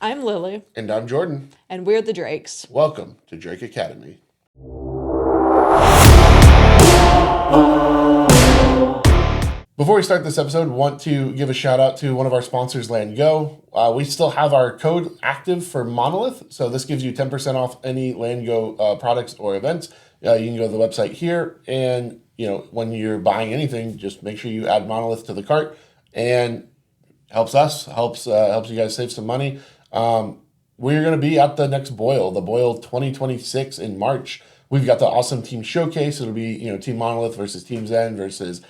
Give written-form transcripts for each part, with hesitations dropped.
I'm Lily. And I'm Jordan. And we're the Drakes. Welcome to Drake Academy. Before we start this episode, want to give a shout out to one of our sponsors, LandGo. We still have our code active for Monolith, so this gives you 10% off any LandGo products or events. You can go to the website here, and when you're buying anything, just make sure you add Monolith to the cart, and helps us, helps you guys save some money. We're going to be at the next Boil, the Boil 2026 in March. We've got the awesome team showcase. It'll be Team Monolith versus Team Zen versus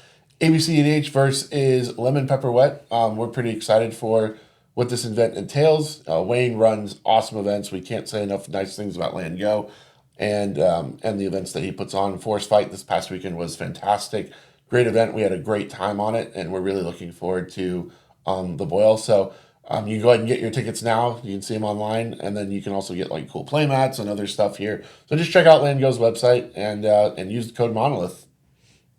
CEDH versus Lemon Pepper Wet. We're pretty excited for what this event entails. Wayne runs awesome events. We can't say enough nice things about LandGo and the events that he puts on. Forest Fight this past weekend was fantastic. Great event. We had a great time on it, and we're really looking forward to the Boil. So you can go ahead and get your tickets now. You can see them online, and then you can also get like cool playmats and other stuff here. So just check out LandGo's website and use the code Monolith.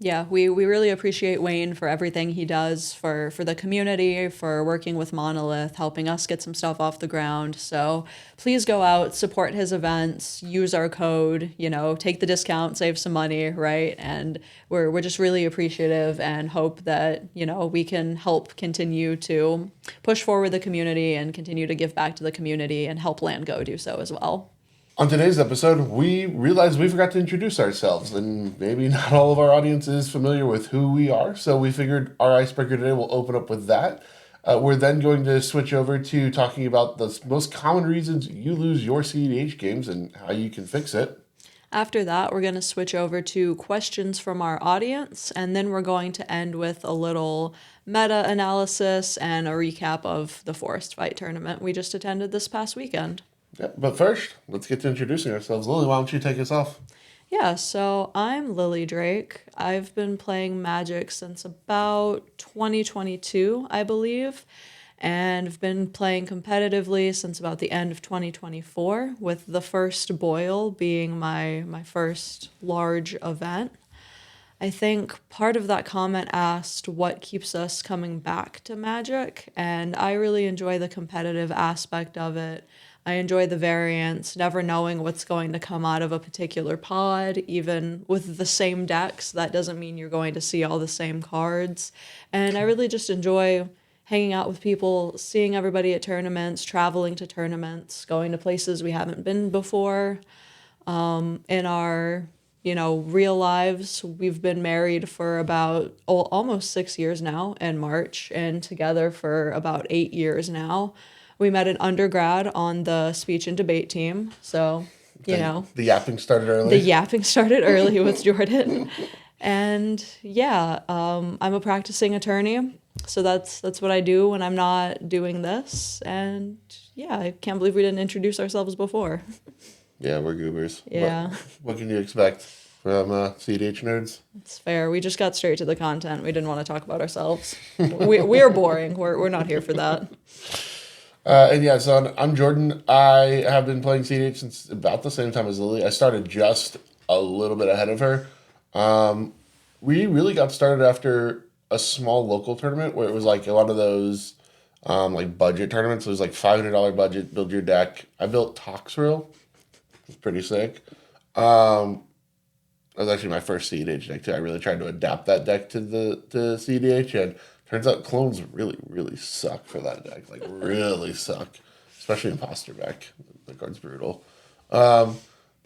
Yeah, we really appreciate Wayne for everything he does for the community, for working with Monolith, helping us get some stuff off the ground. So please go out, support his events, use our code, take the discount, save some money, right? And we're just really appreciative and hope that, we can help continue to push forward the community and continue to give back to the community and help LandGo do so as well. On today's episode, we realized we forgot to introduce ourselves, and maybe not all of our audience is familiar with who we are, so we figured our icebreaker today will open up with that. We're then going to switch over to talking about the most common reasons you lose your CEDH games and how you can fix it. After that, we're going to switch over to questions from our audience, and then we're going to end with a little meta-analysis and a recap of the Forest Fight tournament we just attended this past weekend. Yeah, but first, let's get to introducing ourselves. Lily, why don't you take us off? Yeah, so I'm Lily Drake. I've been playing Magic since about 2022, I believe, and I've been playing competitively since about the end of 2024, with the first Boil being my first large event. I think part of that comment asked what keeps us coming back to Magic, and I really enjoy the competitive aspect of it. I enjoy the variance, never knowing what's going to come out of a particular pod, even with the same decks. That doesn't mean you're going to see all the same cards. And I really just enjoy hanging out with people, seeing everybody at tournaments, traveling to tournaments, going to places we haven't been before. In our real lives, we've been married for about almost 6 years now in March, and together for about 8 years now. We met in undergrad on the speech and debate team, so, The yapping started early. The yapping started early with Jordan. And, I'm a practicing attorney, so that's what I do when I'm not doing this. And, I can't believe we didn't introduce ourselves before. Yeah, we're goobers. Yeah. What can you expect from CEDH nerds? It's fair. We just got straight to the content. We didn't want to talk about ourselves. We're boring. We're not here for that. So I'm Jordan. I have been playing CEDH since about the same time as Lily. I started just a little bit ahead of her. We really got started after a small local tournament where it was like one of those like budget tournaments. It was like $500 budget, build your deck. I built Toxrill. It's pretty sick. That was actually my first CEDH deck too. I really tried to adapt that deck to CEDH, and turns out clones really, really suck for that deck. Like, really suck. Especially Imposter deck. The card's brutal. But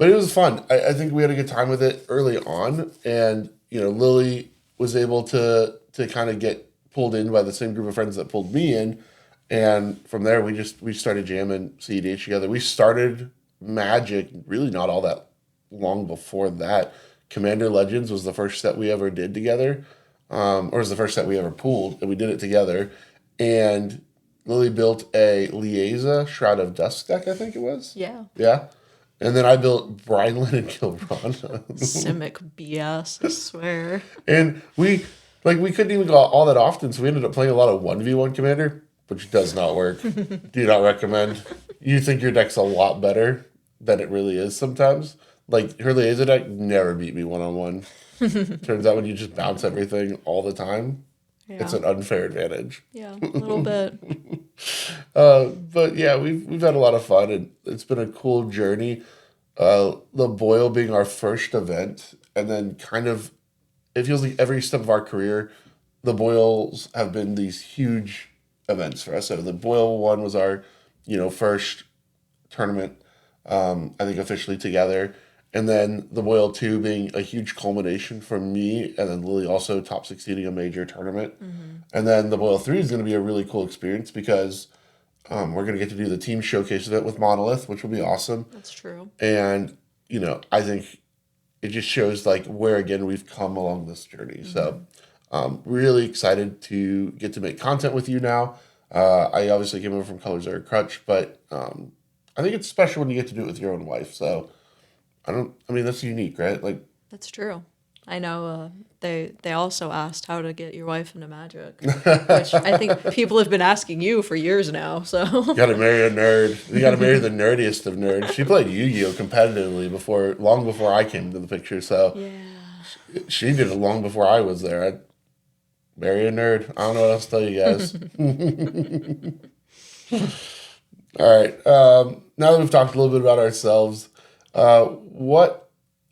it was fun. I think we had a good time with it early on. And, Lily was able to kind of get pulled in by the same group of friends that pulled me in. And from there, we started jamming CEDH together. We started Magic really not all that long before that. Commander Legends was the first set we ever did together. Or was the first set we ever pooled, and we did it together. And Lily built a Liaisa Shroud of Dusk deck, I think it was. Yeah. Yeah. And then I built Brynlin and Gilron. Simic BS, I swear. And we couldn't even go all that often, so we ended up playing a lot of 1v1 Commander, which does not work. Do not recommend. You think your deck's a lot better than it really is sometimes. Like, her Liaisa deck never beat me one-on-one. Turns out when you just bounce everything all the time, it's an unfair advantage. Yeah, a little bit. But yeah, we've had a lot of fun, and it's been a cool journey. The Boil being our first event, and then kind of it feels like every step of our career, the Boils have been these huge events for us. So the Boil one was our, first tournament, I think officially together. And then the Boil 2 being a huge culmination for me, and then Lily also top succeeding a major tournament. And then the Boil 3 is going to be a really cool experience because we're going to get to do the team showcase event with Monolith, which will be awesome. That's true. And, I think it just shows like where, again, we've come along this journey. So really excited to get to make content with you now. I obviously came over from Colors Are a Crutch, but I think it's special when you get to do it with your own wife. So that's unique, right? Like, That's true. I know they also asked how to get your wife into Magic, which I think people have been asking you for years now. So you got to marry a nerd. You got to marry the nerdiest of nerds. She played Yu-Gi-Oh competitively long before I came into the picture. So yeah, she did it long before I was there. I'd marry a nerd. I don't know what else to tell you guys. All right. Now that we've talked a little bit about ourselves, what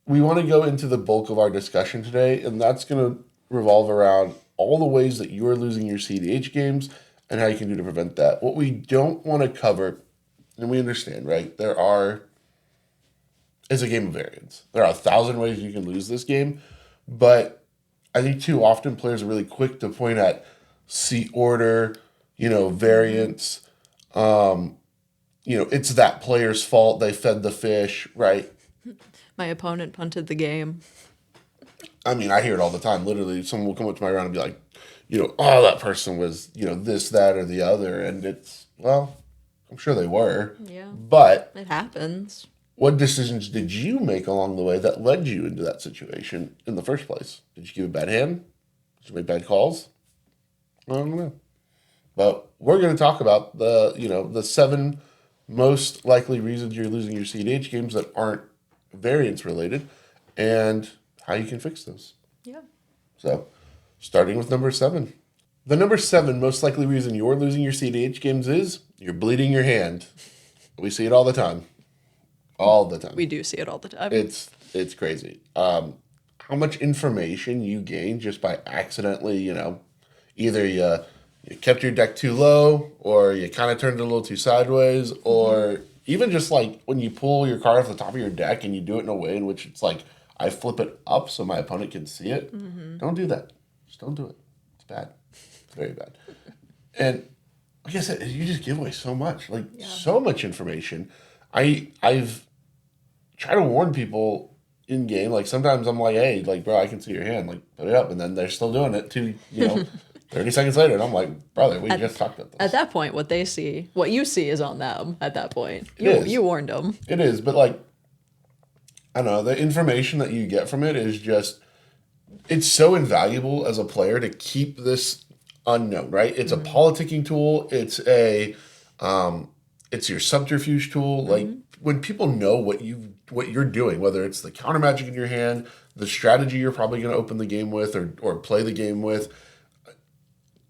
we want to go into the bulk of our discussion today, and that's going to revolve around all the ways that you are losing your CDH games and how you can do to prevent that. What we don't want to cover, and we understand, right? It's a game of variance. There are 1,000 ways you can lose this game, but I think too often players are really quick to point at seat order, variance. It's that player's fault. They fed the fish, right? my opponent punted the game. I hear it all the time. Literally, someone will come up to my round and be like, oh, that person was, this, that, or the other. And it's, well, I'm sure they were. Yeah. But it happens. What decisions did you make along the way that led you into that situation in the first place? Did you give a bad hand? Did you make bad calls? I don't know. But we're going to talk about the 7 most likely reasons you're losing your CEDH games that aren't variance related and how you can fix those. Yeah. So, starting with number 7. The number 7 most likely reason you're losing your CEDH games is you're bleeding your hand. We see it all the time. All the time. We do see it all the time. It's crazy. How much information you gain just by accidentally, either you kept your deck too low, or you kind of turned it a little too sideways, or even just like when you pull your card off the top of your deck and you do it in a way in which it's like, I flip it up so my opponent can see it. Don't do that. Just don't do it. It's bad. It's very bad. And like I said, you just give away so much, so much information. I've tried to warn people in game. Like sometimes I'm like, hey, like, bro, I can see your hand. Like, put it up. And then they're still doing it too, 30 seconds later. And I'm like, brother, we just talked about this. At that point, what you see is on them at that point. You warned them. It is. But like, I don't know, the information that you get from it is just, it's so invaluable as a player to keep this unknown, right? It's a politicking tool. It's it's your subterfuge tool. Like when people know what you're doing, whether it's the counter magic in your hand, the strategy you're probably going to open the game with or play the game with,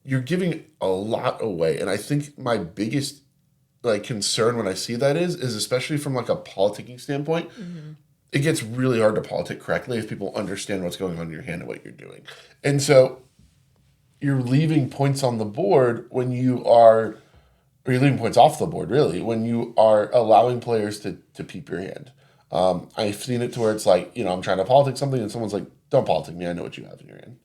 you're giving a lot away. And I think my biggest concern when I see that is especially from a politicking standpoint, it gets really hard to politic correctly if people understand what's going on in your hand and what you're doing. And so you're leaving points on the board when you're leaving points off the board, really, when you are allowing players to peep your hand. I've seen it to where it's like, I'm trying to politic something and someone's like, don't politic me, I know what you have in your hand.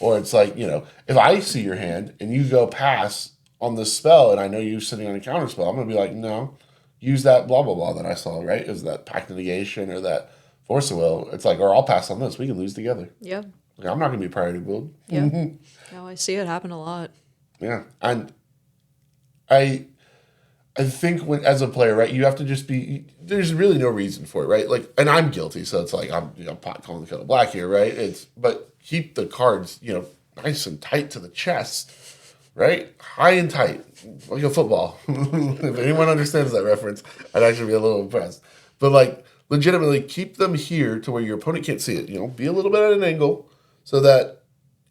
Or it's like, if I see your hand and you go pass on this spell and I know you're sitting on a counter spell, I'm going to be like, no, use that blah, blah, blah that I saw, right? Is that Pact of Negation or that Force of Will? It's like, or I'll pass on this. We can lose together. Yeah. I'm not going to be priority build. Yeah. No, I see it happen a lot. Yeah. And I think as a player, right, you have to just be, there's really no reason for it, right? And I'm guilty, so it's like, I'm pot calling the kettle black here, right? But keep the cards, nice and tight to the chest, right? High and tight, like a football. If anyone understands that reference, I'd actually be a little impressed. But legitimately keep them here to where your opponent can't see it. Be a little bit at an angle so that,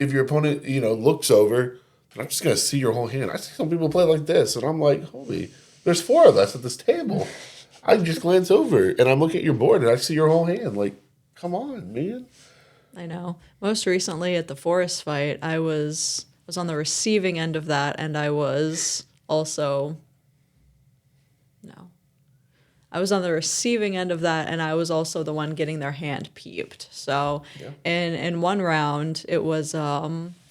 if your opponent, looks over, then I'm just going to see your whole hand. I see some people play like this, and I'm like, holy, there's 4 of us at this table. I just glance over, and I'm looking at your board, and I see your whole hand. Like, come on, man. I know. Most recently at the forest fight, I was on the receiving end of that, and I was also no. I was on the receiving end of that, and I was also the one getting their hand peeped. So in one round, it was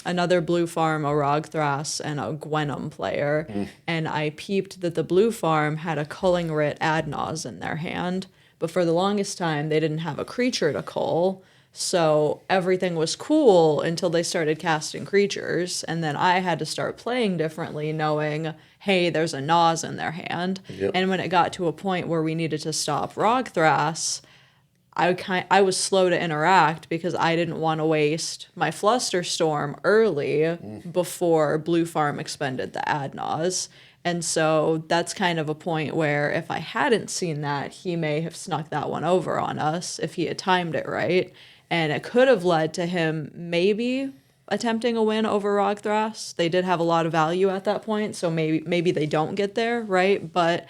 another blue farm, a Rogthras, and a Gwenum player, and I peeped that the blue farm had a culling writ Adnaz in their hand, but for the longest time, they didn't have a creature to cull. So everything was cool until they started casting creatures, and then I had to start playing differently, knowing, hey, there's a Nas in their hand. Yep. And when it got to a point where we needed to stop Rogthras, I was slow to interact because I didn't want to waste my Flusterstorm early before Blue Farm expended the Adnaz. And so that's kind of a point where if I hadn't seen that, he may have snuck that one over on us if he had timed it right. And it could have led to him maybe attempting a win over Rogthras. They did have a lot of value at that point, so maybe they don't get there, right? But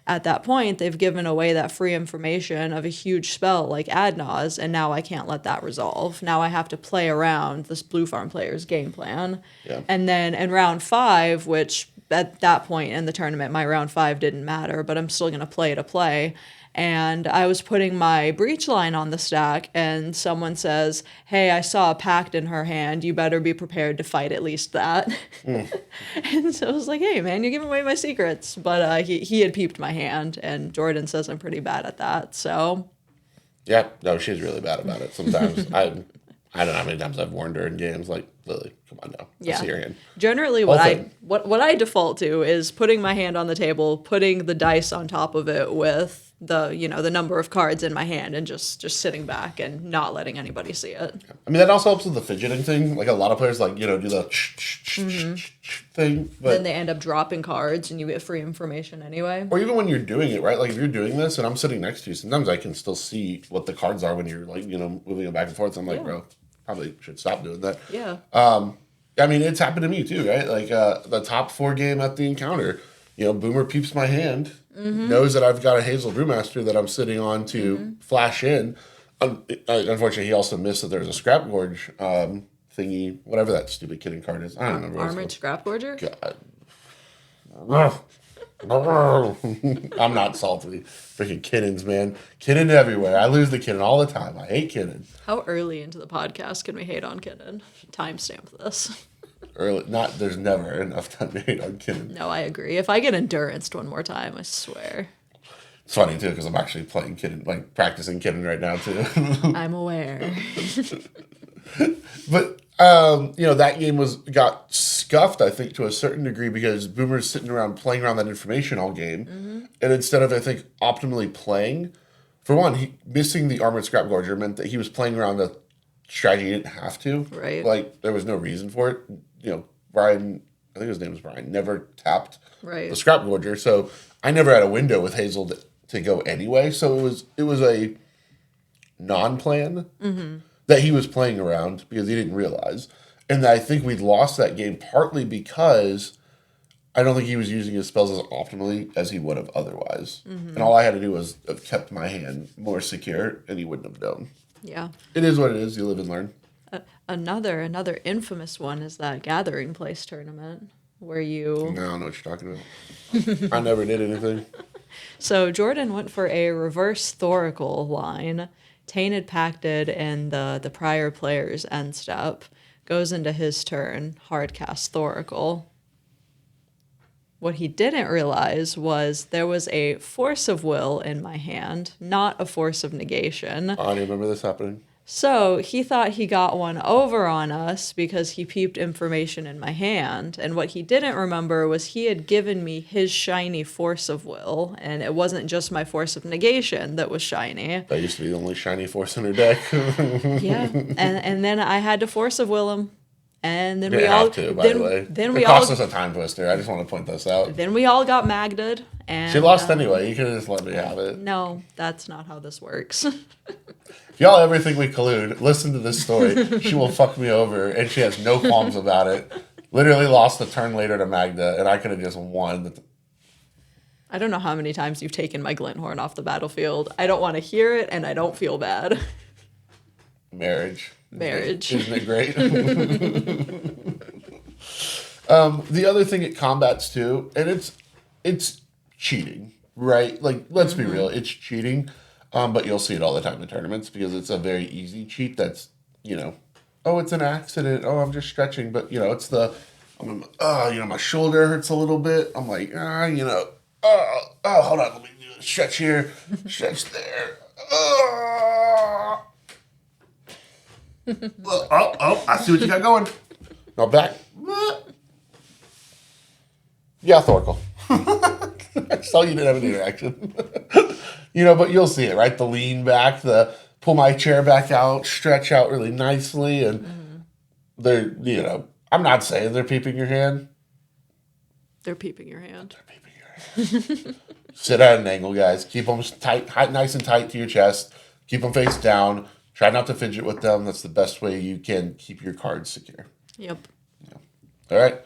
at that point, they've given away that free information of a huge spell like Adnaz, and now I can't let that resolve. Now I have to play around this blue farm player's game plan. Yeah. And then in round 5, which at that point in the tournament, my round 5 didn't matter, but I'm still going to play. And I was putting my breach line on the stack, and someone says, hey, I saw a pact in her hand. You better be prepared to fight at least that. And so I was like, hey, man, you're giving away my secrets. But he had peeped my hand, and Jordan says I'm pretty bad at that. So Yeah, no, she's really bad about it. Sometimes I don't know how many times I've warned her in games, like, Lily, come on now. I see your hand. Generally, what I default to is putting my hand on the table, putting the dice on top of it with the number of cards in my hand, and just sitting back and not letting anybody see it. I mean, that also helps with the fidgeting thing. Like, a lot of players, like, do the thing. But Then they end up dropping cards, and you get free information anyway. or even when you're doing it, right? Like, if you're doing this and I'm sitting next to you, sometimes I can still see what the cards are when you're, like, moving them back and forth. So I'm like, bro, probably should stop doing that. Yeah. I mean, it's happened to me too, right? Like, the top 4 game at the encounter, Boomer peeps my hand, knows that I've got a Hazel Brewmaster that I'm sitting on to flash in. Unfortunately, he also missed that there's a Scrap Gorge thingy, whatever that stupid kidding card is. I don't remember. Armored Scrap Gorger? God. I'm not salty. Freaking Kinnons, man. Kinnon everywhere. I lose the Kinnon all the time. I hate Kinnon. How early into the podcast can we hate on Kinnon? Timestamp this. There's never enough time to hate on Kinnon. No, I agree. If I get Enduranced one more time, I swear. It's funny too because I'm actually playing Kinnon, like practicing Kinnon right now too. I'm aware. But that game got scuffed, I think, to a certain degree because Boomer's sitting around playing around that information all game, and instead of, I think, optimally playing, for one, missing the Armored Scrap Gorger meant that he was playing around a strategy he didn't have to. Right. Like, there was no reason for it. Brian, I think his name was Brian, never tapped the Scrap Gorger, so I never had a window with Hazel to go anyway. So it was a non-plan that he was playing around because he didn't realize. And I think we lost that game partly because I don't think he was using his spells as optimally as he would have otherwise. And all I had to do was have kept my hand more secure, and he wouldn't have known. Yeah. It is what it is. You live and learn. Another infamous one is that Gathering Place tournament where you... No, I don't know what you're talking about. I never did anything. So Jordan went for a reverse Thoracle line, Tainted Pacted, and the prior player's end step. Goes into his turn, hardcast Thoracle. What he didn't realize was there was a Force of Will in my hand, not a Force of Negation. I don't remember this happening. So he thought he got one over on us because he peeped information in my hand. And what he didn't remember was he had given me his shiny Force of Will. And it wasn't just my Force of Negation that was shiny. That used to be the only shiny force in her deck. Yeah. And then I had to Force of Will him. And then you we have all... to, by the way. Then it cost us a time twister. I just want to point this out. Then we all got Magded. And she lost anyway. You could have just let me have it. No, that's not how this works. If y'all ever think we collude, listen to this story. She will fuck me over, and she has no qualms about it. Literally lost a turn later to Magda, and I could have just won. I don't know how many times you've taken my Glinthorn off the battlefield. I don't want to hear it, and I don't feel bad. Marriage. Marriage. Isn't it great? The other thing it combats too, and it's cheating, right? Like, let's be real, it's cheating. But you'll see it all the time in tournaments because it's a very easy cheat that's, oh, it's an accident. Oh, I'm just stretching. But, it's my shoulder hurts a little bit. I'm like, hold on, let me do a stretch here, stretch there. I see what you got going. Now back. Yeah, Thorkel. I saw you didn't have an interaction. But you'll see it, right? The lean back, the pull my chair back out, stretch out really nicely, and they're, I'm not saying they're peeping your hand. They're peeping your hand. Sit at an angle, guys. Keep them tight, nice and tight to your chest. Keep them face down. Try not to fidget with them. That's the best way you can keep your cards secure. Yep. Yeah. All right.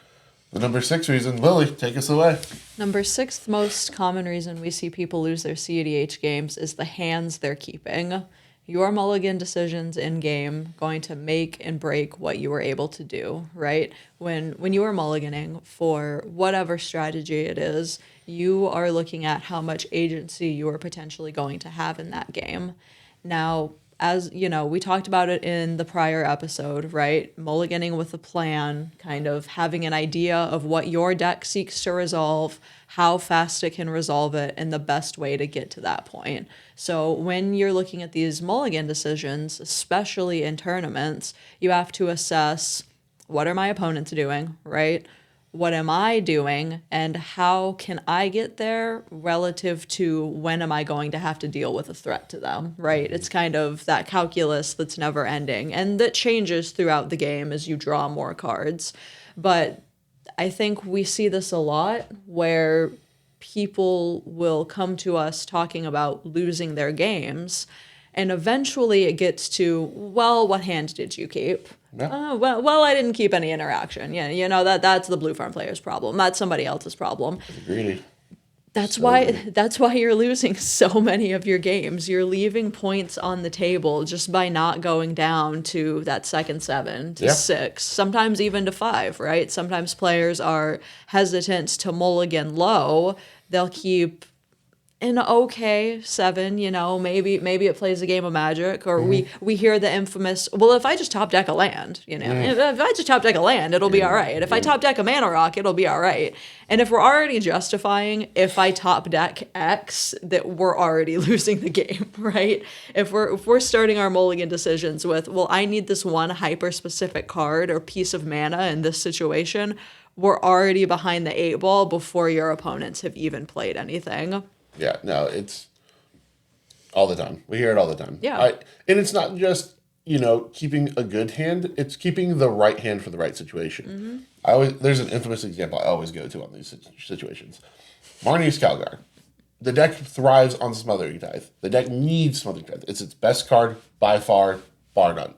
The number 6 reason, Lily, take us away. Number 6th most common reason we see people lose their CEDH games is the hands they're keeping. Your mulligan decisions in game going to make and break what you were able to do, right? When you are mulliganing for whatever strategy it is, you are looking at how much agency you are potentially going to have in that game. Now, as we talked about it in the prior episode, right? Mulliganing with a plan, kind of having an idea of what your deck seeks to resolve, how fast it can resolve it, and the best way to get to that point. So when you're looking at these mulligan decisions, especially in tournaments, you have to assess, what are my opponents doing, right? What am I doing, and how can I get there relative to when am I going to have to deal with a threat to them, right? It's kind of that calculus that's never ending and that changes throughout the game as you draw more cards. But I think we see this a lot where people will come to us talking about losing their games, and eventually it gets to, well, what hand did you keep? Yeah. Well, I didn't keep any interaction. Yeah, that's the blue farm player's problem. That's somebody else's problem. Greedy. That's why you're losing so many of your games. You're leaving points on the table just by not going down to that second 7 to 6, sometimes even to 5, right? Sometimes players are hesitant to mulligan low. They'll keep an okay 7, maybe it plays a game of Magic, or we hear the infamous, well, if I just top deck a land, if I just top deck a land, it'll be all right. If I top deck a mana rock, it'll be all right. And if we're already justifying, if I top deck X, that we're already losing the game, right? If we're starting our mulligan decisions with, well, I need this one hyper specific card or piece of mana in this situation, we're already behind the 8 ball before your opponents have even played anything. Yeah, no, it's all the time. We hear it all the time. Yeah. And it's not just, keeping a good hand. It's keeping the right hand for the right situation. There's an infamous example I always go to on these situations. Marnie's Calgar. The deck thrives on Smothering Tithe. The deck needs Smothering Tithe. It's its best card by far, bar none.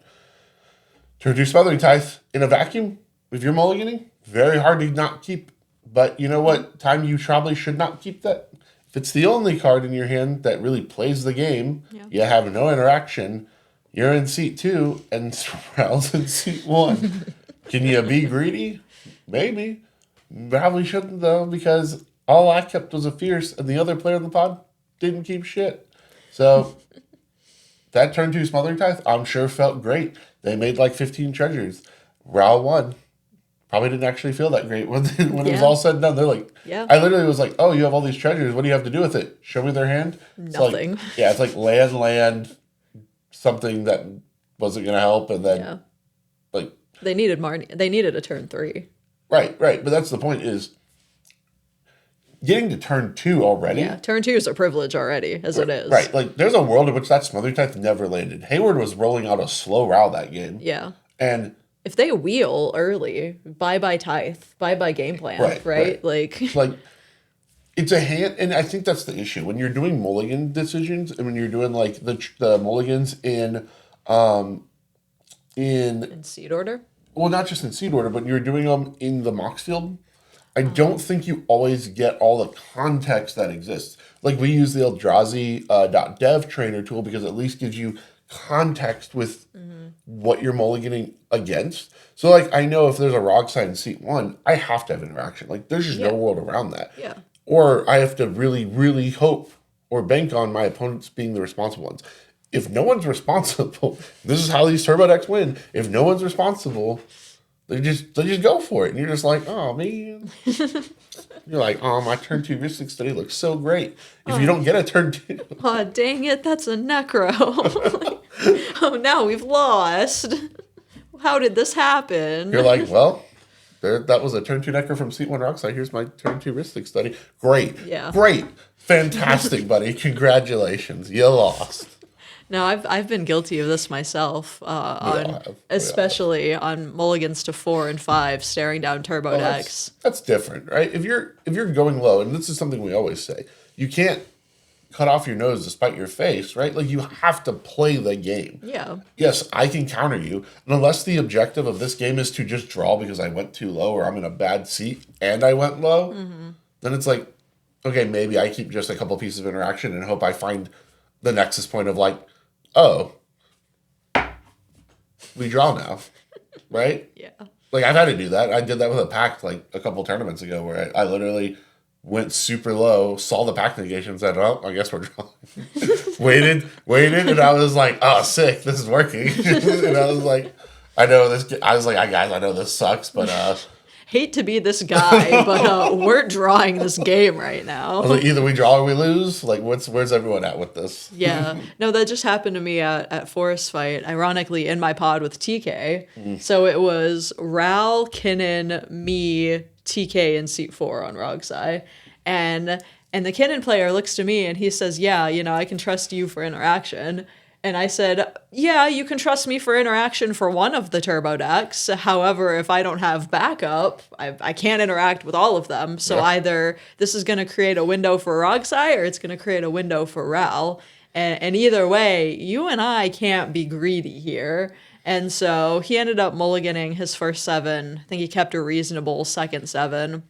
Turn 2 Smothering Tithe in a vacuum, if you're mulliganing, very hard to not keep. But you know what time you probably should not keep that? If it's the only card in your hand that really plays the game, you have no interaction, you're in seat 2, and Sproul's in seat 1. Can you be greedy? Maybe. Probably shouldn't, though, because all I kept was a Fierce, and the other player in the pod didn't keep shit. So, that turn 2 Smothering Tithe, I'm sure felt great. They made like 15 treasures. Raul won. Probably didn't actually feel that great when it was all said and done. They're like, I literally was like, oh, you have all these treasures. What do you have to do with it? Show me their hand. Nothing. It's like land, something that wasn't going to help. And then, they needed Marnie. They needed a turn 3. Right. But that's the point is getting to turn 2 already. Yeah, turn 2 is a privilege already, as it is. Right. Like, there's a world in which that Smothering Tithe never landed. Hayward was rolling out a slow Raul that game. Yeah. And if they wheel early, bye-bye Tithe, bye-bye game plan, right? Like, It's a hand, and I think that's the issue when you're doing mulligan decisions, and when you're doing like the mulligans in In seed order? well, not just in seed order, but you're doing them in the Mox field. I don't think you always get all the context that exists. Like we use the Eldrazi .dev trainer tool because it at least gives you context with what you're mulliganing against. So like I know if there's a Rog sign in seat 1, I have to have interaction. Like there's just no world around that. Yeah. Or I have to really, really hope or bank on my opponents being the responsible ones. If no one's responsible, this is how these turbo decks win. If no one's responsible, they just go for it. And you're just like, oh man. You're like, oh, my turn 2 Mystic Study looks so great. If you don't get a turn 2. Oh, dang it, that's a necro. Oh, now we've lost. How did this happen? You're like, well, that was a turn 2 Necro from seat 1 Rockside. Here's my turn 2 Mystic Study. Great. Yeah. Great. Fantastic, buddy. Congratulations. You lost. No, I've been guilty of this myself, especially on mulligans to 4 and 5, staring down turbo decks. That's different, right? If you're going low, and this is something we always say, you can't cut off your nose to spite your face, right? Like you have to play the game. Yeah. Yes, I can counter you, and unless the objective of this game is to just draw because I went too low or I'm in a bad seat and I went low, then it's like, okay, maybe I keep just a couple pieces of interaction and hope I find the nexus point of like, oh, we draw now, right? Yeah. Like I've had to do that. I did that with a pact like a couple tournaments ago where I literally went super low, saw the pact negation, said, "Oh, I guess we're drawing." waited, and I was like, "Oh, sick! This is working." And I was like, "I know this." I was like, "Guys, I know this sucks, but hate to be this guy, but we're drawing this game right now." I was like, either we draw or we lose. Like, where's everyone at with this? Yeah. No, that just happened to me at Forest Fight, ironically, in my pod with TK. So it was Ral, Kinnan, me, TK, and seat 4 on Rogsai. And the Kinnan player looks to me and he says, "Yeah, I can trust you for interaction." And I said, "Yeah, you can trust me for interaction for one of the turbo decks. However, if I don't have backup, I can't interact with all of them. So either this is going to create a window for Rogsai or it's going to create a window for Ral. And either way, you and I can't be greedy here." And so he ended up mulliganing his first 7. I think he kept a reasonable second 7.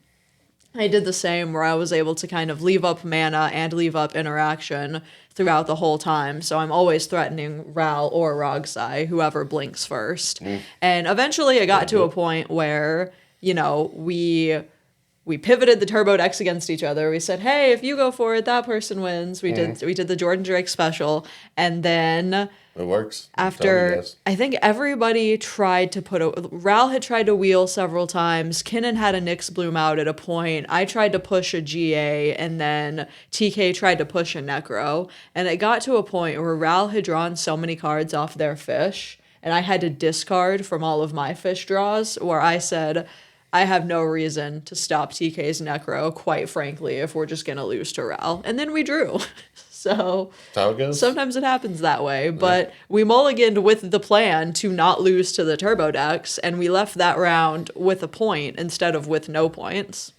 I did the same where I was able to kind of leave up mana and leave up interaction throughout the whole time. So I'm always threatening Ral or Rogsai, whoever blinks first. And eventually it got to a point where, we pivoted the turbo decks against each other. We said, "Hey, if you go for it, that person wins." We did the Jordan Drake special. And then it works. After, I think everybody tried to Ral had tried to wheel several times. Kinnan had a Nyx Bloom out at a point. I tried to push a GA, and then TK tried to push a Necro. And it got to a point where Ral had drawn so many cards off their fish, and I had to discard from all of my fish draws, where I said, I have no reason to stop TK's Necro, quite frankly, if we're just going to lose to Ral. And then we drew. So that's how it goes. Sometimes it happens that way, but we mulliganed with the plan to not lose to the turbo decks, and we left that round with a point instead of with no points.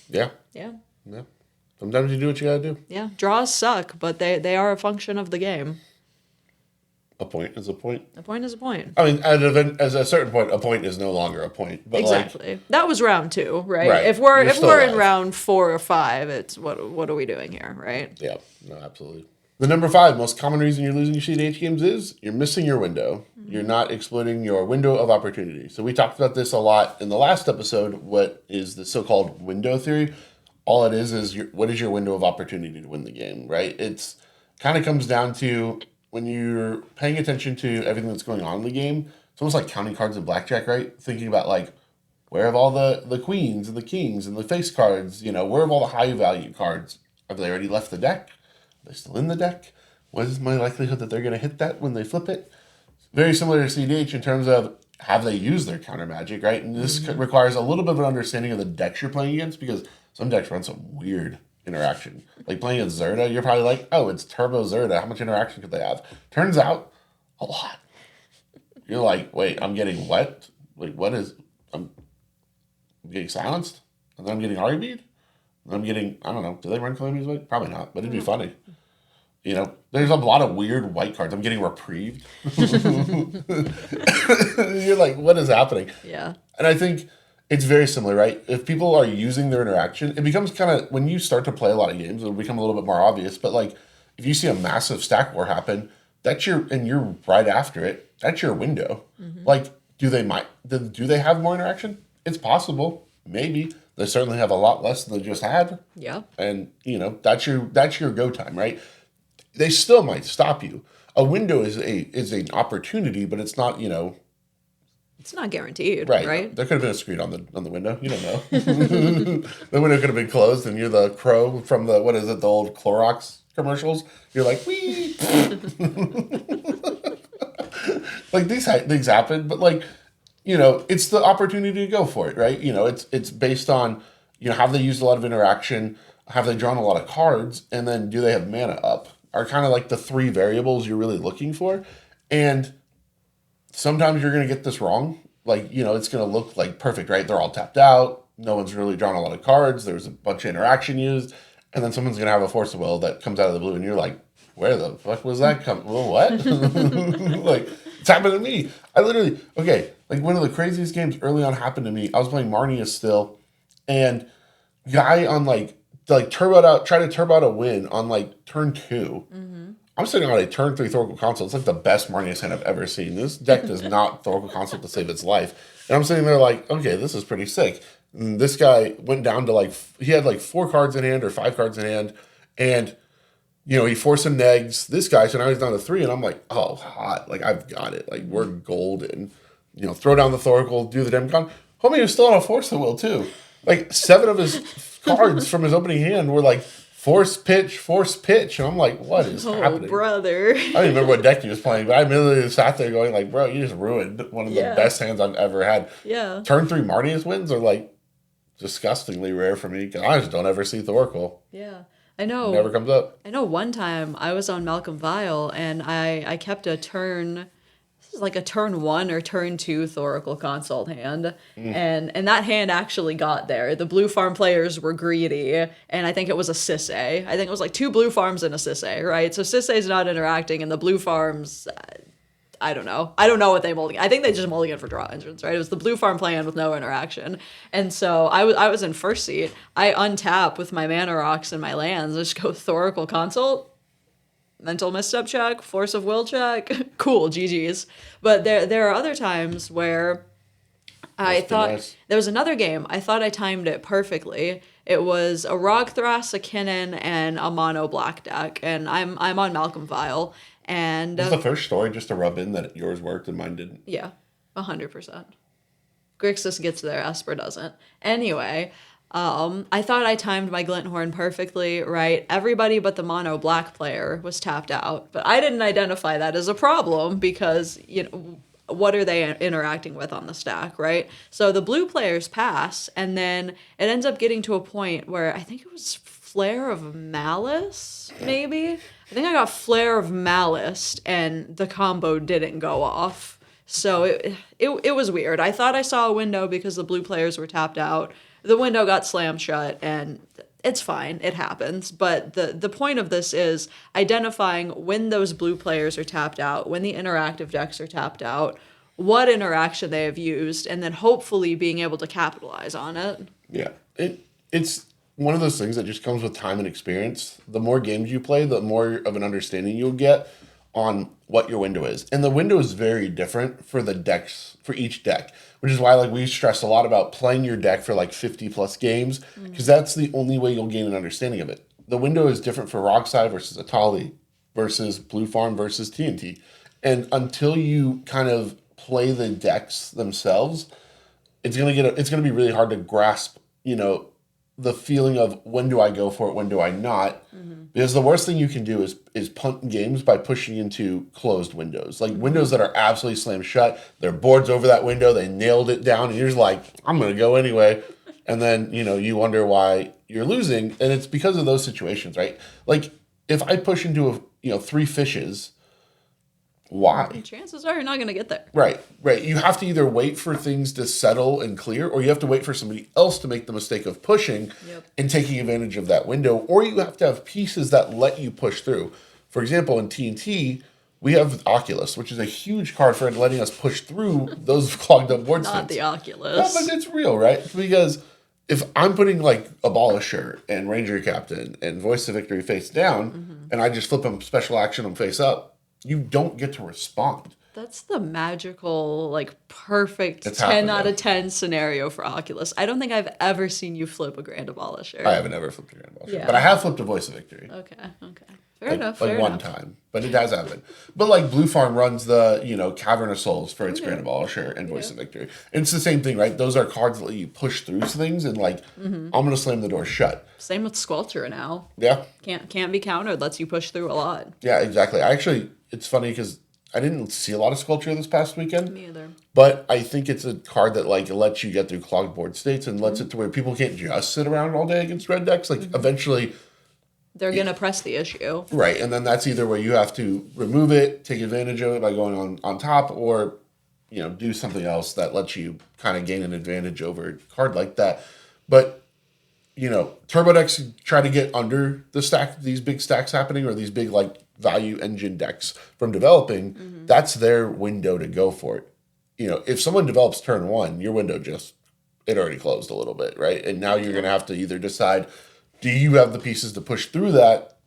Yeah. Yeah. Yeah. Sometimes you do what you gotta do. Yeah. Draws suck, but they are a function of the game. A point is a point. A point is a point. I mean, at a certain point, a point is no longer a point. But exactly. That was round 2, right? Right. If we're in round 4 or 5, it's what are we doing here, right? Yeah. No, absolutely. The number 5 most common reason you're losing your CEDH games is you're missing your window. You're not exploiting your window of opportunity. So we talked about this a lot in the last episode. What is the so-called window theory? All it is what is your window of opportunity to win the game, right? It's kind of comes down to when you're paying attention to everything that's going on in the game, it's almost like counting cards in blackjack, right? Thinking about like, where have all the queens and the kings and the face cards, where have all the high value cards? Have they already left the deck? Are they still in the deck? What is my likelihood that they're going to hit that when they flip it? Very similar to CEDH in terms of have they used their counter magic, right? And this requires a little bit of an understanding of the decks you're playing against because some decks run some weird interaction. Like playing a Zerda, you're probably like, oh, it's Turbo Zerda. How much interaction could they have? Turns out, a lot. You're like, wait, I'm getting what? Like, what is... I'm getting silenced? And then I'm getting RB'd? I'm getting, I don't know, do they run Calamity's Way? Probably not, but it'd be funny. You know, there's a lot of weird white cards. I'm getting reprieved. You're like, what is happening? Yeah. And I think it's very similar, right? If people are using their interaction, it becomes kind of, when you start to play a lot of games, it'll become a little bit more obvious. But like, if you see a massive stack war happen, and you're right after it, that's your window. Like, do they have more interaction? It's possible. Maybe. They certainly have a lot less than they just had. Yeah. And, you know, that's your go time, right? They still might stop you. A window is an opportunity, but it's not, you know, It's not guaranteed, right. right? There could have been a screen on the window. You don't know. The window could have been closed, and you're the crow from the old Clorox commercials. You're like, wee. Like these things happen, but like, you know, it's the opportunity to go for it, right? You know, it's based on, you know, have they used a lot of interaction, have they drawn a lot of cards, and then do they have mana up? Are kind of like the three variables you're really looking for, and sometimes you're going to get this wrong. Like, you know, it's going to look like perfect, right? They're all tapped out. No one's really drawn a lot of cards. There's a bunch of interaction used. And then someone's going to have a Force of Will that comes out of the blue. And you're like, where the fuck was that come? Well, what? Like, it's happened to me. Like one of the craziest games early on happened to me. I was playing Marnia still. And guy on try to turbo out a win on like turn 2. I'm sitting on a turn 3 Thoracle Console. It's like the best Marnius hand I've ever seen. This deck does not Thoracle Console to save its life. And I'm sitting there like, okay, this is pretty sick. And this guy went down to he had like 4 cards in hand or 5 cards in hand. And, you know, he forced some negs. This guy, so now he's down to 3. And I'm like, oh, hot. Like, I've got it. Like, we're golden. You know, throw down the Thoracle, do the Demigod. Homie was still on a Force of Will, too. Like, 7 of his cards from his opening hand were like, force pitch. And I'm like, what is happening? Oh, brother. I don't even remember what deck he was playing, but I immediately sat there going like, bro, you just ruined one of the best hands I've ever had. Yeah. Turn 3 Marnius wins are like disgustingly rare for me because I just don't ever see Thoracle. Yeah. I know. It never comes up. I know one time I was on Malcolm Vile and I kept a turn. This is like a turn 1 or turn 2 Thoracle Consult hand. And that hand actually got there. The blue farm players were greedy. And I think it was a Sisay. I think it was like 2 blue farms and a Sisay, right? So Sisay's not interacting and the blue farms, I don't know. I don't know what they mulligan. I think they just mulligan for draw engines, right? It was the blue farm plan with no interaction. And so I was in first seat. I untap with my mana rocks and my lands. I just go Thoracle Consult. Mental misstep check, Force of Will check. Cool, GG's. But there are other times where I thought nice. There was another game. I thought I timed it perfectly. It was a Rogthras, a Kinnan, and a mono black deck. And I'm on Malcolm Vile. And This is the first story just to rub in that yours worked and mine didn't. yeah, 100%. Grixis gets there, Esper doesn't. Anyway, I thought I timed my Glinthorn perfectly, right? Everybody but the mono black player was tapped out, but I didn't identify that as a problem because, you know, what are they interacting with on the stack, right? So the blue players pass, and then it ends up getting to a point where I think it was Flare of Malice, maybe? I think I got Flare of Malice, and the combo didn't go off. So it was weird. I thought I saw a window because the blue players were tapped out. The window got slammed shut, and it's fine. It happens. But the point of this is identifying when those blue players are tapped out, when the interactive decks are tapped out, what interaction they have used, and then hopefully being able to capitalize on it. Yeah. It's one of those things that just comes with time and experience. The more games you play, the more of an understanding you'll get on what your window is. And the window is very different for the decks, for each deck, which is why like we stress a lot about playing your deck for like 50 plus games, because that's the only way you'll gain an understanding of it. The window is different for Rockside versus Atali versus Blue Farm versus TNT. And until you kind of play the decks themselves, it's gonna be really hard to grasp, you know, the feeling of when do I go for it, when do I not? Because the worst thing you can do is punt games by pushing into closed windows. Like windows that are absolutely slammed shut. Their board's over that window, they nailed it down, and you're just like, I'm gonna go anyway. And then, you know, you wonder why you're losing, and it's because of those situations, right? Like if I push into 3 fishes, Why? Chances are you're not going to get there. Right, right. You have to either wait for things to settle and clear, or you have to wait for somebody else to make the mistake of pushing Yep. and taking advantage of that window, or you have to have pieces that let you push through. For example, in TNT, we have Oculus, which is a huge card for letting us push through those clogged up board Not states. the No, Oculus. but it's real, right? Because if I'm putting like Abolisher and Ranger Captain and Voice of Victory face down, and I just flip them special action them face up, you don't get to respond. That's the magical, like, perfect It's 10 happened, out though. of 10 scenario for Oculus. I don't think I've ever seen you flip a Grand Abolisher. I haven't ever flipped a Grand Abolisher, Yeah. but I have flipped a Voice of Victory. Okay. Fair enough. Like Fair one enough. time, but it has happened. But like Blue Farm runs the Cavern of Souls for its Grand Abolisher and Voice of Victory. And it's the same thing, right? Those are cards that let you push through things and like I'm gonna slam the door shut. Same with Squelcher now. Yeah, Can't be countered. Lets you push through a lot. yeah, exactly. It's funny because I didn't see a lot of Sculpture this past weekend. Me either. But I think it's a card that like lets you get through clogged board states and lets it to where people can't just sit around all day against red decks. Like eventually, They're gonna press the issue. right, and then that's either where you have to remove it, take advantage of it by going on top, or do something else that lets you kind of gain an advantage over a card like that. But turbo decks try to get under the stack, these big stacks happening, or these big like value engine decks from developing. That's their window to go for it. If someone develops turn one, your window it already closed a little bit, right? And now you're gonna have to either decide, do you have the pieces to push through that,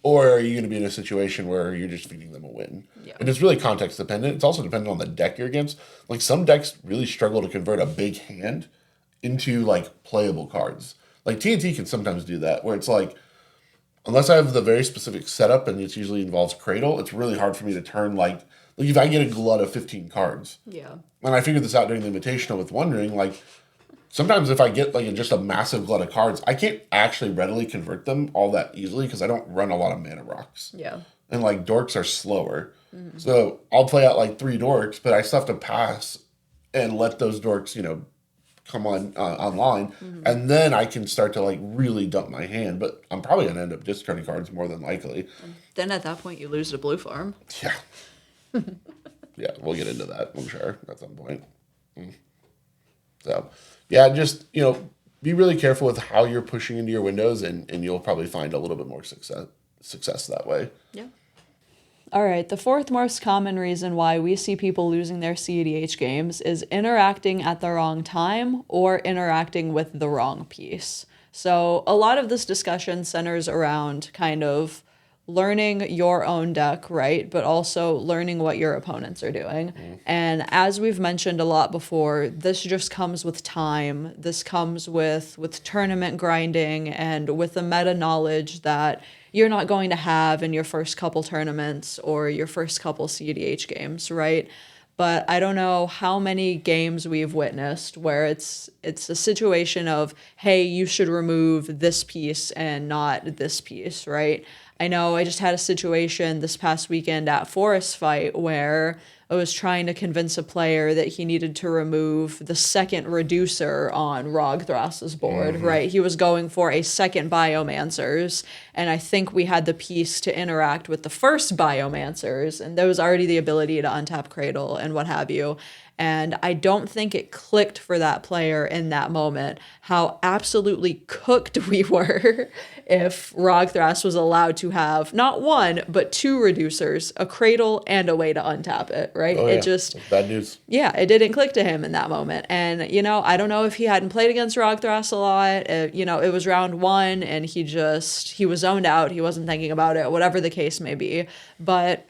or are you going to be in a situation where you're just feeding them a win? Yeah. And it's really context dependent. It's also dependent on the deck you're against. Like some decks really struggle to convert a big hand into like playable cards. Like TNT can sometimes do that, where it's like, unless I have the very specific setup and it usually involves Cradle, it's really hard for me to turn like if I get a glut of 15 cards. Yeah. And I figured this out during the Invitational with Wondering, like, sometimes if I get like just a massive glut of cards, I can't actually readily convert them all that easily because I don't run a lot of mana rocks. Yeah. And like dorks are slower. So I'll play out like 3 dorks, but I still have to pass and let those dorks, come on online. And then I can start to like really dump my hand. But I'm probably going to end up discarding cards more than likely. Then at that point you lose to Blue Farm. Yeah. Yeah, we'll get into that, I'm sure, at some point. So, yeah, just, be really careful with how you're pushing into your windows, and you'll probably find a little bit more success that way. Yeah. All right, the fourth most common reason why we see people losing their CEDH games is interacting at the wrong time or interacting with the wrong piece. So a lot of this discussion centers around kind of learning your own deck, right? But also learning what your opponents are doing. And as we've mentioned a lot before, this just comes with time. This comes with tournament grinding and with the meta knowledge that you're not going to have in your first couple tournaments or your first couple CEDH games, right? But I don't know how many games we've witnessed where it's a situation of, hey, you should remove this piece and not this piece, right? I know I just had a situation this past weekend at Forest Fight where I was trying to convince a player that he needed to remove the second reducer on Rogthras's board, right? He was going for a second Biomancers, and I think we had the piece to interact with the first Biomancers, and there was already the ability to untap Cradle and what have you. And I don't think it clicked for that player in that moment how absolutely cooked we were if Rogthras was allowed to have not one, but 2 reducers, a Cradle, and a way to untap it, right? Oh, It yeah. just, That's bad news. yeah, it didn't click to him in that moment. And, I don't know if he hadn't played against Rogthras a lot. It was round 1 and he was zoned out. He wasn't thinking about it, whatever the case may be. But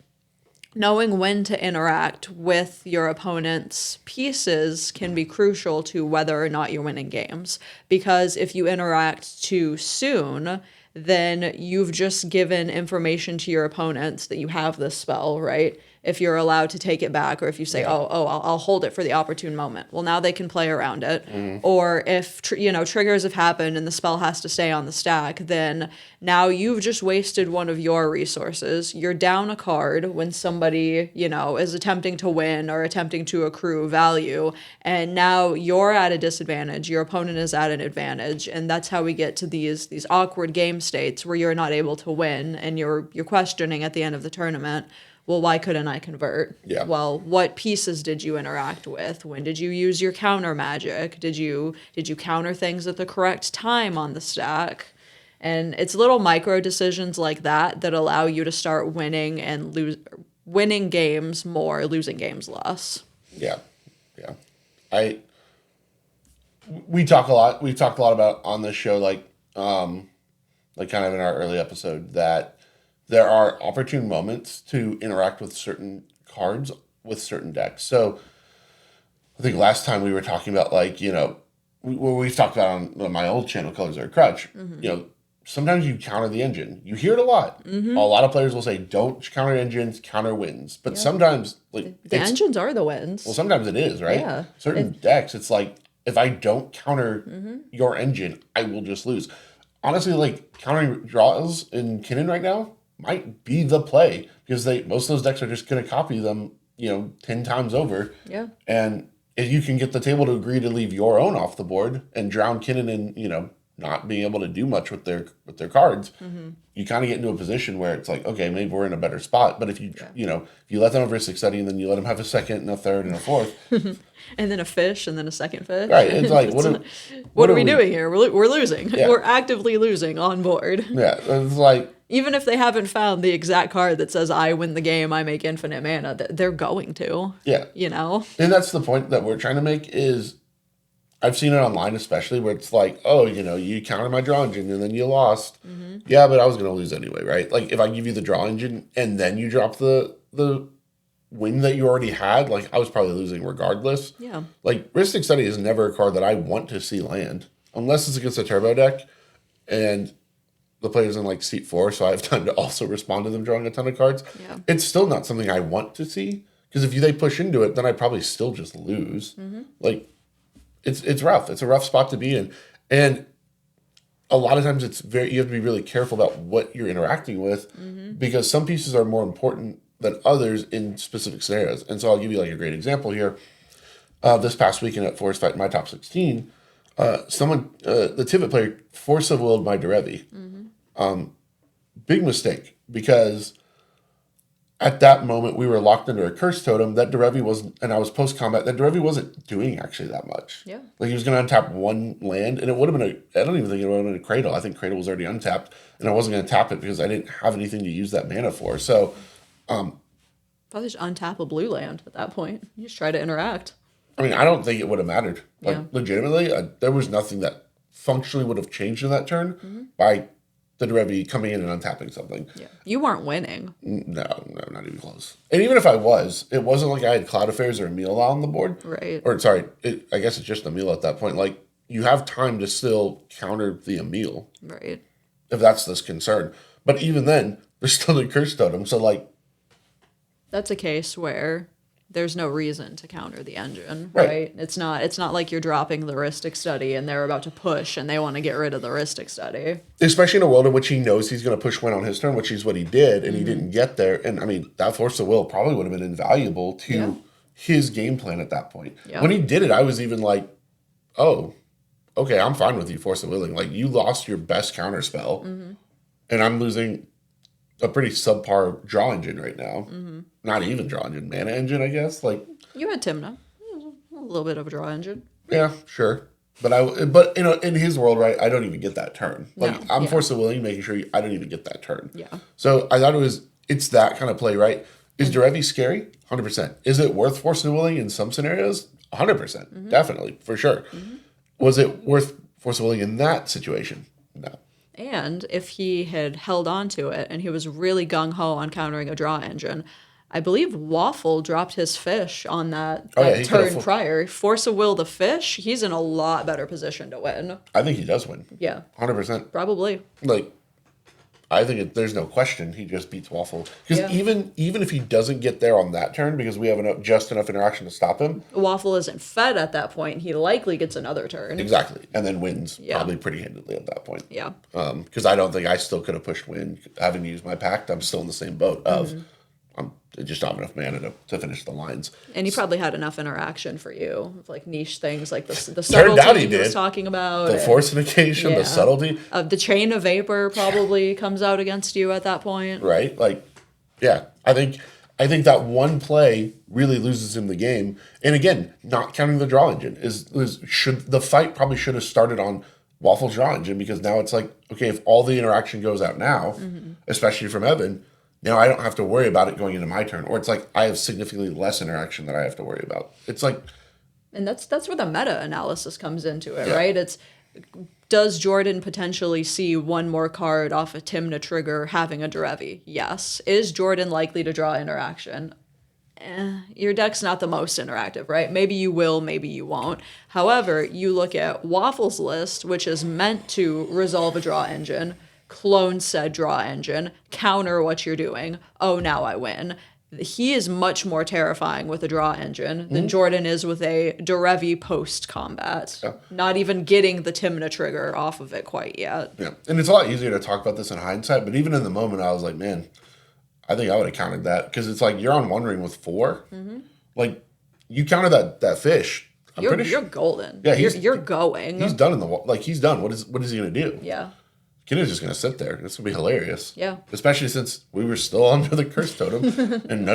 knowing when to interact with your opponent's pieces can be crucial to whether or not you're winning games. Because if you interact too soon, then you've just given information to your opponents that you have this spell, right? If you're allowed to take it back, or if you say, I'll hold it for the opportune moment. Well, now they can play around it. Or if, triggers have happened and the spell has to stay on the stack, then now you've just wasted one of your resources. You're down a card when somebody, is attempting to win or attempting to accrue value. And now you're at a disadvantage. Your opponent is at an advantage. And that's how we get to these awkward game states where you're not able to win and you're questioning at the end of the tournament, well, why couldn't I convert? Yeah. Well, what pieces did you interact with? When did you use your counter magic? Did you counter things at the correct time on the stack? And it's little micro decisions like that that allow you to start winning games more, losing games less. Yeah. Yeah. We talk a lot. We've talked a lot about on this show, like kind of in our early episode, that there are opportune moments to interact with certain cards with certain decks. So I think last time we were talking about, like, we've talked about on my old channel, Colors Are a Crutch, sometimes you counter the engine. You hear it a lot. A lot of players will say, don't counter engines, counter wins. But sometimes, like, the engines are the wins. Well, sometimes it is, right? Yeah. Certain decks, it's like, if I don't counter your engine, I will just lose. Honestly, like, countering draws in Kinnan right now might be the play, because most of those decks are just going to copy them, 10 times over. Yeah. And if you can get the table to agree to leave your own off the board and drown Kinnan in, not being able to do much with their cards, you kind of get into a position where it's like, okay, maybe we're in a better spot. But if you if you let them have risk study and then you let them have a second and a third and a fourth, and then a fish and then a second fish, right? It's like, what are we doing here? We're losing. Yeah. We're actively losing on board. Yeah, it's like, even if they haven't found the exact card that says I win the game, I make infinite mana, they're going to. Yeah. And that's the point that we're trying to make is, I've seen it online especially, where it's like, oh, you countered my draw engine and then you lost. Yeah, but I was going to lose anyway, right? Like, if I give you the draw engine and then you drop the win that you already had, like, I was probably losing regardless. Yeah. Like, Ristic Study is never a card that I want to see land, unless it's against a turbo deck and the player's in, like, seat 4, so I have time to also respond to them drawing a ton of cards. Yeah. It's still not something I want to see, because if they push into it, then I probably still just lose. Like, it's rough. It's a rough spot to be in. And a lot of times you have to be really careful about what you're interacting with, because some pieces are more important than others in specific scenarios. And so I'll give you, like, a great example here. This past weekend at Forest Fight in my top 16, the Tivit player force of willed my Derevi. Big mistake, because at that moment we were locked under a curse totem. That Derevi wasn't, and I was post combat. That Derevi wasn't doing actually that much. Yeah. Like, he was going to untap one land, and it would have been I don't even think it would have been a Cradle. I think Cradle was already untapped, and I wasn't going to tap it because I didn't have anything to use that mana for. So, probably just untap a blue land at that point. You just try to interact. I mean, I don't think it would have mattered. Like, Yeah. legitimately, there was nothing that functionally would have changed in that turn by the Derevi coming in and untapping something. Yeah. You weren't winning. No, not even close. And even if I was, it wasn't like I had Cloud Affairs or Emil on the board. Right. Or, sorry, I guess it's just Emil at that point. Like, you have time to still counter the Emil, Right. if that's this concern. But even then, there's still the Curse Totem. So, like, That's a case where there's no reason to counter the engine, Right. right? It's not like you're dropping the Ristic Study and they're about to push and they want to get rid of the Ristic Study. especially in a world in which he knows he's going to push win on his turn, which is what he did, and he didn't get there. And, I mean, that Force of Will probably would have been invaluable to his game plan at that point. Yeah. When he did it, I was even like, oh, okay, I'm fine with you Force of Willing. Like, you lost your best counter spell, and I'm losing a pretty subpar draw engine right now. Not even draw engine, mana engine, I guess. Like, You had Timna. A little bit of a draw engine. yeah, sure. But in his world, right, I don't even get that turn. Like, No, I'm yeah. Force of Willing, making sure I don't even get that turn. Yeah. So I thought it's that kind of play, right? Is Derevi scary? 100%. Is it worth Force of Willing in some scenarios? 100%. Definitely, for sure. Was it worth Force of Willing in that situation? No. And if he had held on to it and he was really gung-ho on countering a draw engine, I believe Waffle dropped his fish on that He turn could've prior. Force of Will the fish, he's in a lot better position to win. I think he does win. Yeah, 100%. probably. Like, I think there's no question he just beats Waffle. Because Yeah. even if he doesn't get there on that turn, because we have just enough interaction to stop him. Waffle isn't fed at that point. He likely gets another turn. Exactly. And then wins Yeah. probably pretty handedly at that point. Yeah. Because I don't think I still could have pushed win. Having used my pact, I'm still in the same boat of I'm just not enough mana to finish the lines. And he probably had enough interaction for you, of like niche things like the Turned subtlety out he he was did. talking about. The fortification, Yeah. the subtlety, The chain of vapor probably comes out against you at that point. right? Like, yeah, I think I think that one play really loses him the game. And again, not counting the draw engine should the fight probably should have started on Waffle's draw engine, because now it's like, okay, if all the interaction goes out now, especially from Evan, now I don't have to worry about it going into my turn. Or it's like I have significantly less interaction that I have to worry about. It's like, and that's where the meta analysis comes into it, right? It's, does Jordan potentially see one more card off a Timna trigger having a Derevi? Yes. Is Jordan likely to draw interaction? Your deck's not the most interactive, right? Maybe you will, maybe you won't. However, you look at Waffle's list, which is meant to resolve a draw engine, clone said draw engine, counter what you're doing. Oh, now I win. He is much more terrifying with a draw engine than Jordan is with a Derevi post-combat. Yeah. Not even getting the Timna trigger off of it quite yet. Yeah, and it's a lot easier to talk about this in hindsight, but even in the moment, I was like, man, I think I would have counted that. Because it's like, you're on One Ring with 4. Like, you counted that fish. You're golden. Yeah, you're going. He's done in the... Like, he's done. What is he going to do? Yeah. Kid is just going to sit there. It's going to be hilarious. Yeah. Especially since we were still under the curse totem. And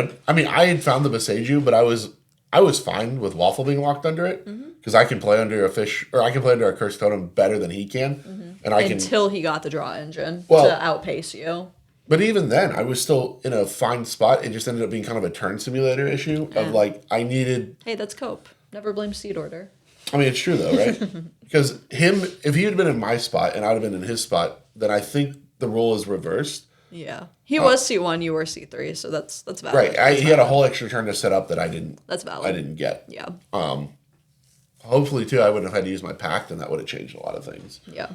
I had found the Beseju, but I was fine with Waffle being locked under it. Because I can play under a fish, or I can play under a curse totem better than he can. And Until he got the draw engine to outpace you. But even then, I was still in a fine spot. It just ended up being kind of a turn simulator issue of like, I needed... Hey, that's cope. Never blame seed order. I mean, it's true though, right? Because if he had been in my spot and I'd have been in his spot, then I think the role is reversed. Yeah. He was C1, you were C3, so that's valid. Right. He had a whole extra turn to set up that I didn't... That's valid. I didn't get. Yeah. Hopefully, too, I wouldn't have had to use my pact, and that would have changed a lot of things. Yeah.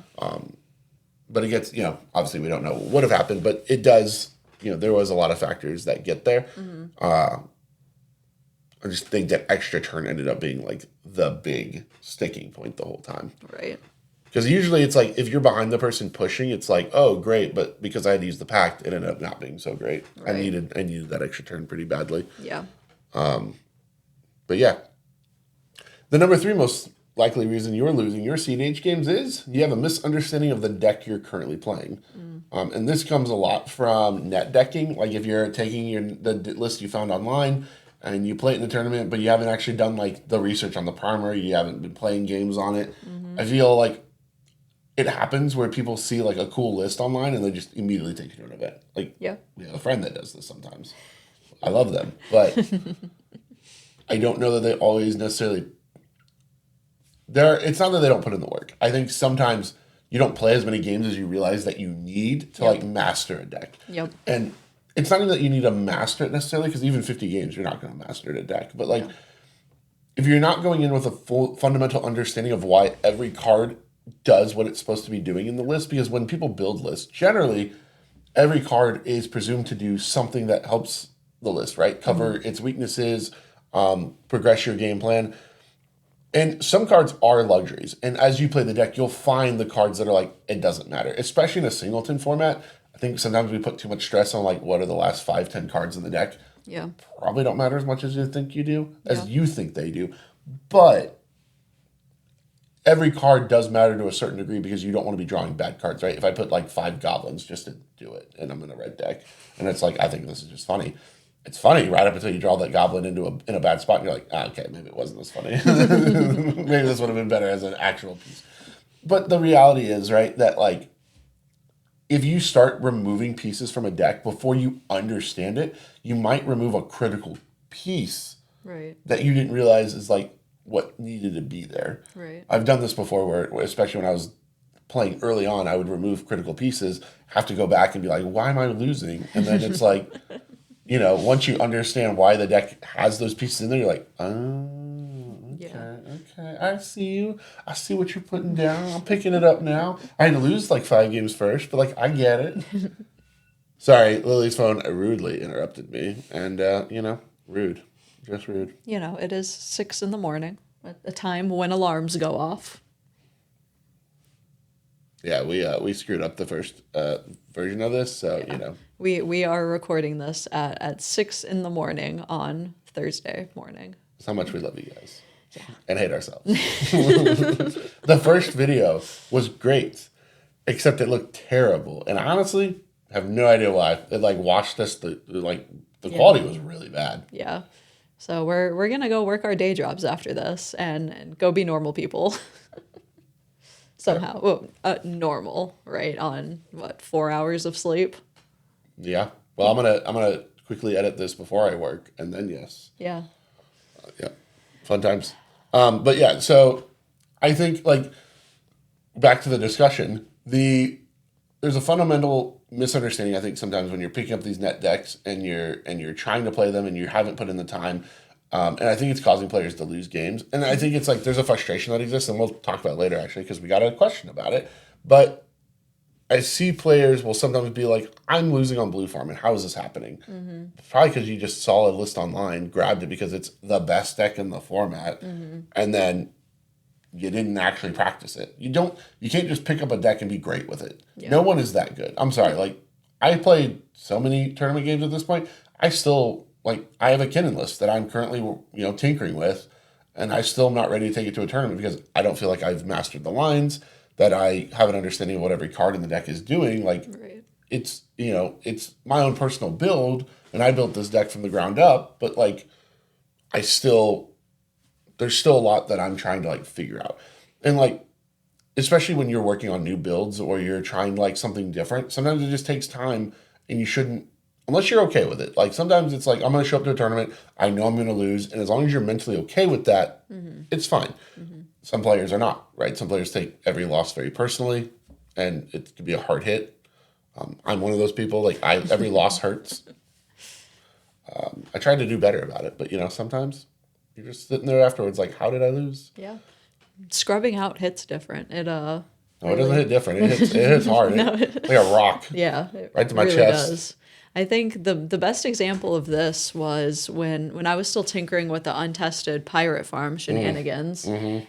But it gets, obviously we don't know what would have happened, but it does, there was a lot of factors that get there. I just think that extra turn ended up being like the big sticking point the whole time. Right. Because usually it's like, if you're behind the person pushing, it's like, oh, great. But because I had to use the pact, it ended up not being so great. Right. I needed that extra turn pretty badly. Yeah. But yeah. The number 3 most likely reason you're losing your CEDH games is you have a misunderstanding of the deck you're currently playing. And this comes a lot from net decking. Like if you're taking the list you found online and you play it in the tournament, but you haven't actually done like the research on the primer, you haven't been playing games on it. I feel like it happens where people see like a cool list online and they just immediately take note of it. Like, we have a friend that does this sometimes. I love them, but I don't know that they always necessarily... It's not that they don't put in the work. I think sometimes you don't play as many games as you realize that you need to like master a deck. Yep. And it's not even that you need to master it necessarily, because even 50 games, you're not going to master a deck. But like, if you're not going in with a full fundamental understanding of why every card does what it's supposed to be doing in the list, because when people build lists, generally every card is presumed to do something that helps the list, right? Cover its weaknesses, progress your game plan. And some cards are luxuries. And as you play the deck, you'll find the cards that are like, it doesn't matter. Especially in a singleton format. I think sometimes we put too much stress on like, what are the last 5-10 cards in the deck? Yeah. Probably don't matter as much as you think you do, as you think they do. But every card does matter to a certain degree, because you don't want to be drawing bad cards, right? If I put like 5 goblins just to do it and I'm in a red deck, and it's like, I think this is just funny. It's funny right up until you draw that goblin in a bad spot and you're like, okay, maybe it wasn't this funny. Maybe this would have been better as an actual piece. But the reality is, right, that like, if you start removing pieces from a deck before you understand it, you might remove a critical piece that you didn't realize is like what needed to be there. Right. I've done this before where, especially when I was playing early on, I would remove critical pieces, have to go back and be like, why am I losing? And then it's like, once you understand why the deck has those pieces in there, you're like, oh, okay, I see you. I see what you're putting down. I'm picking it up now. I had to lose like 5 games first, but like, I get it. Sorry, Lily's phone rudely interrupted me. And, rude. Just rude. It is 6 a.m, a time when alarms go off. Yeah, we screwed up the first version of this, so, We are recording this at 6 a.m. on Thursday morning. That's how much we love you guys. Yeah. And hate ourselves. The first video was great, except it looked terrible. And I honestly have no idea why. I watched this the quality was really bad. Yeah. So we're gonna go work our day jobs after this and go be normal people. Somehow. Well, normal, right? On what, 4 hours of sleep? Yeah. Well, I'm gonna quickly edit this before I work, and then yes. Yeah. Yeah. Fun times. But yeah, so I think like back to the discussion, there's a fundamental misunderstanding, I think, sometimes when you're picking up these net decks and you're trying to play them and you haven't put in the time. And I think it's causing players to lose games. And I think it's like there's a frustration that exists, and we'll talk about it later actually, because we got a question about it. But I see players will sometimes be like, I'm losing on blue farm, and how is this happening? Probably because you just saw a list online, grabbed it because it's the best deck in the format, and then you didn't actually practice it. You can't just pick up a deck and be great with it. Yeah. No one is that good. I'm sorry. Like, I played so many tournament games at this point. I still, like, I have a Kinnan list that I'm currently, tinkering with, and I still am not ready to take it to a tournament because I don't feel like I've mastered the lines, that I have an understanding of what every card in the deck is doing. Like, Right. it's my own personal build, and I built this deck from the ground up, but, like, there's still a lot that I'm trying to, like, figure out. And, like, especially when you're working on new builds or you're trying, like, something different, sometimes it just takes time, and you shouldn't, unless you're okay with it. Like, sometimes it's like, I'm going to show up to a tournament, I know I'm going to lose, and as long as you're mentally okay with that, it's fine. Some players are not, right? Some players take every loss very personally, and it could be a hard hit. I'm one of those people. Like, every loss hurts. I try to do better about it, but, sometimes you're just sitting there afterwards like, how did I lose? Yeah. Scrubbing out hits different. No, it doesn't hit different. It hits hard. Like a rock. Yeah. It right to my really chest. does. I think the best example of this was when I was still tinkering with the untested pirate farm shenanigans.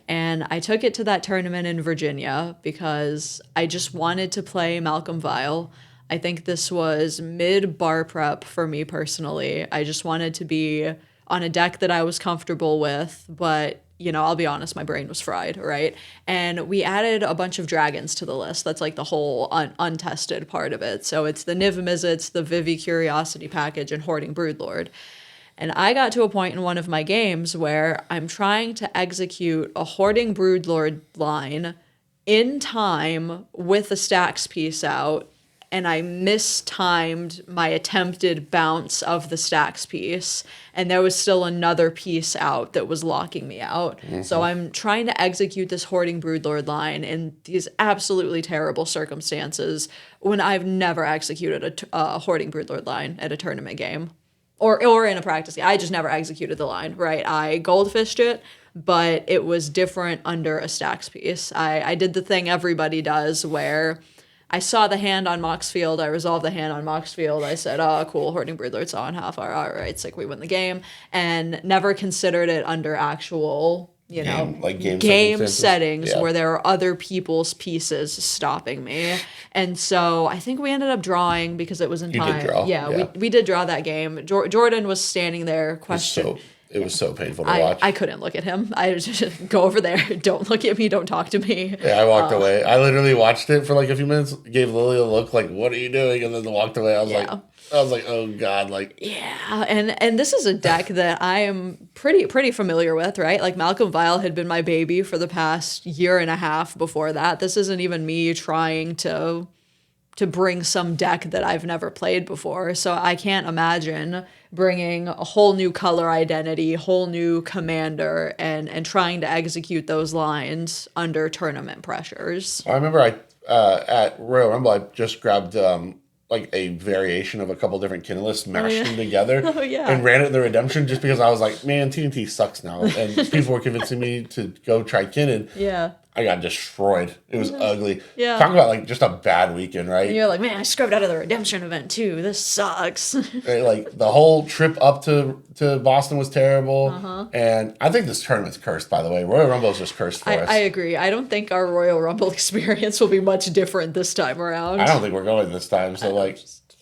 And I took it to that tournament in Virginia because I just wanted to play Malcolm Vile. I think this was mid bar prep for me personally. I just wanted to be on a deck that I was comfortable with, but I'll be honest, my brain was fried, right? And we added a bunch of dragons to the list. That's like the whole untested part of it. So it's the Niv Mizzets, the Vivi Curiosity package, and Hoarding Broodlord. And I got to a point in one of my games where I'm trying to execute a Hoarding Broodlord line in time with the stacks piece out, and I mistimed my attempted bounce of the stacks piece, and there was still another piece out that was locking me out. So I'm trying to execute this Hoarding Broodlord line in these absolutely terrible circumstances when I've never executed a Hoarding Broodlord line at a tournament game. Or in a practice game. I just never executed the line, right? I goldfished it, but it was different under a stacks piece. I did the thing everybody does where I saw the hand on Moxfield. I resolved the hand on Moxfield. I said, oh, cool, Hoarding Broodlord saw in half hour. All right, sick, we win the game. And never considered it under actual, game settings where there are other people's pieces stopping me. And so I think we ended up drawing because it was in time. Did draw. Yeah. We did draw that game. Jordan was standing there questioning. It was so painful to watch. I couldn't look at him. I was just go over there. Don't look at me. Don't talk to me. Yeah, I walked away. I literally watched it for like a few minutes, gave Lily a look like, what are you doing? And then walked away. I was like, oh God, like. Yeah, and this is a deck that I am pretty familiar with, right? Like Malcolm Vile had been my baby for the past year and a half before that. This isn't even me trying to bring some deck that I've never played before. So I can't imagine bringing a whole new color identity, whole new commander, and trying to execute those lines under tournament pressures. I remember at Royal Rumble, I just grabbed like a variation of a couple different Kinnan lists, mashed them together, and ran it in the Redemption just because I was like, man, TNT sucks now. And people were convincing me to go try Kinnan. Yeah. I got destroyed. It was ugly. Yeah. Talk about like just a bad weekend, right? And you're like, man, I scrubbed out of the Redemption event too. This sucks. Right, like the whole trip up to Boston was terrible. And I think this tournament's cursed, by the way. Royal Rumble is just cursed for us. I agree. I don't think our Royal Rumble experience will be much different this time around. I don't think we're going this time. So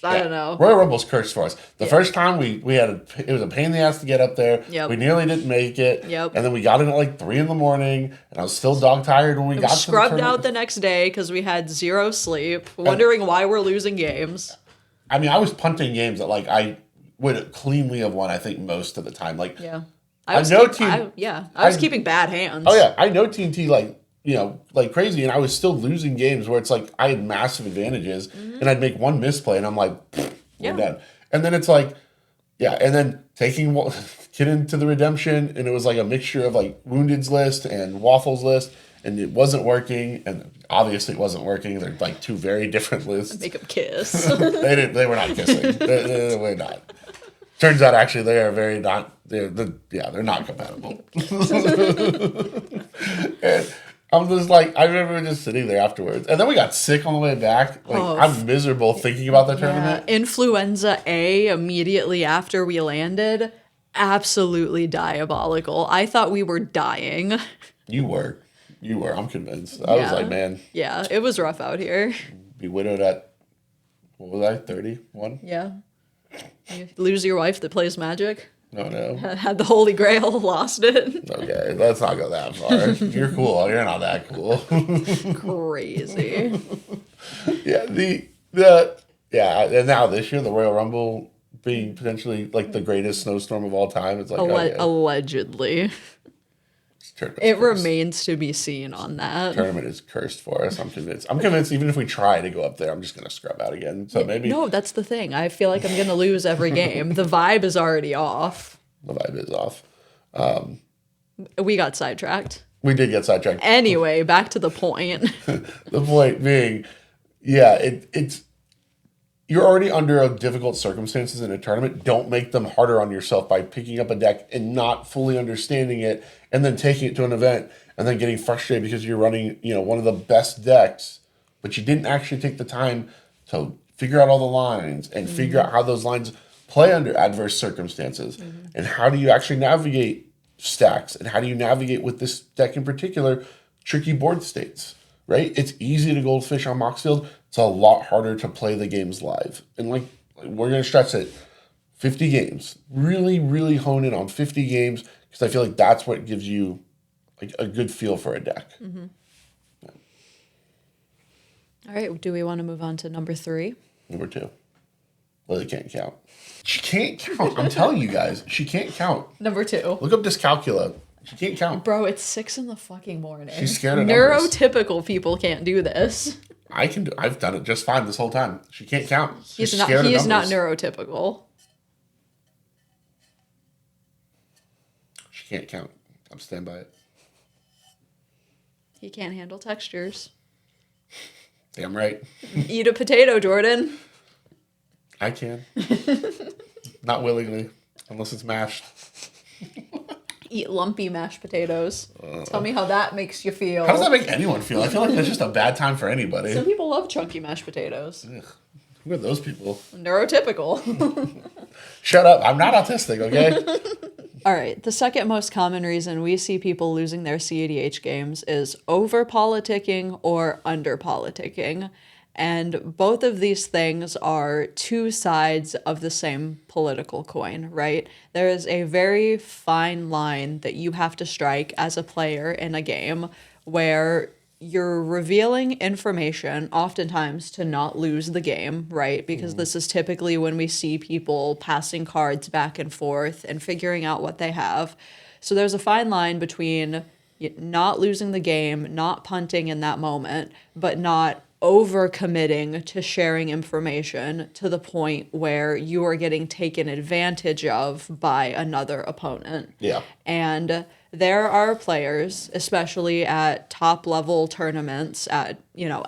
I don't know. Royal Rumble's cursed for us. The first time we had it was a pain in the ass to get up there. Yep. We nearly didn't make it. Yep. And then we got in at like 3 a.m, and I was still dog tired when we got scrubbed out the next day because we had zero sleep, wondering why we're losing games. I mean, I was punting games that like I would cleanly have won, I think, most of the time. Like, Yeah. I know team. I was keeping bad hands. Oh yeah, I know TNT like like crazy, and I was still losing games where it's like I had massive advantages, and I'd make one misplay, and I'm like, we're done. And then it's like, yeah, and then taking Kid into the redemption, and it was like a mixture of like Wounded's list and Waffles list, and it wasn't working, and obviously it wasn't working. They're like two very different lists. Make them kiss. They were not kissing. They were not. Turns out, actually, they are very not. They're not compatible. And I'm just like, I remember just sitting there afterwards, and then we got sick on the way back. Like, I'm miserable thinking about the tournament. Influenza A immediately after we landed, absolutely diabolical. I thought we were dying. You were. I'm convinced. I was like, man. Yeah, it was rough out here. Be widowed at, what was I, 31? Yeah. You lose your wife that plays Magic. No. Had the Holy Grail, lost it. Okay, let's not go that far. You're cool. You're not that cool. Crazy. And now this year, the Royal Rumble being potentially like the greatest snowstorm of all time. It's like, allegedly. It remains to be seen on that. Tournament is cursed for us. I'm convinced. Even if we try to go up there, I'm just gonna scrub out again. So maybe no, that's the thing. I feel like I'm gonna lose every game. The vibe is already off. The vibe is off. We got sidetracked. We did get sidetracked. Anyway, back to the point. The point being, it's you're already under difficult circumstances in a tournament. Don't make them harder on yourself by picking up a deck and not fully understanding it, and then taking it to an event and then getting frustrated because you're running, one of the best decks, but you didn't actually take the time to figure out all the lines and figure out how those lines play under adverse circumstances. And how do you actually navigate stacks, and how do you navigate with this deck in particular, tricky board states, right? It's easy to goldfish on Moxfield. It's a lot harder to play the games live. And like we're going to stretch it 50 games. Really, really hone in on 50 games, because I feel like that's what gives you like a good feel for a deck. All right, do we want to move on to number 3? Number 2. Lily can't count. She can't count. I'm telling you guys, she can't count. Number 2. Look up Dyscalculia. She can't count. Bro, it's 6 in the fucking morning. She's scared of numbers. Neurotypical people can't do this. I can do. I've done it just fine this whole time. She can't count. He's not neurotypical. She can't count. I'm stand by it. He can't handle textures. Damn right. Eat a potato, Jordan. I can. Not willingly, unless it's mashed. Eat lumpy mashed potatoes. Tell me how that makes you feel. How does that make anyone feel? I feel like that's just a bad time for anybody. Some people love chunky mashed potatoes. Ugh. Who are those people? Neurotypical. Shut up. I'm not autistic, okay? All right. The second most common reason we see people losing their CEDH games is over-politicking or under-politicking. And both of these things are two sides of the same political coin, right? There is a very fine line that you have to strike as a player in a game where you're revealing information oftentimes to not lose the game, right? Because this is typically when we see people passing cards back and forth and figuring out what they have. So there's a fine line between not losing the game, not punting in that moment, but not over-committing to sharing information to the point where you are getting taken advantage of by another opponent. Yeah. And there are players, especially at top-level tournaments, at,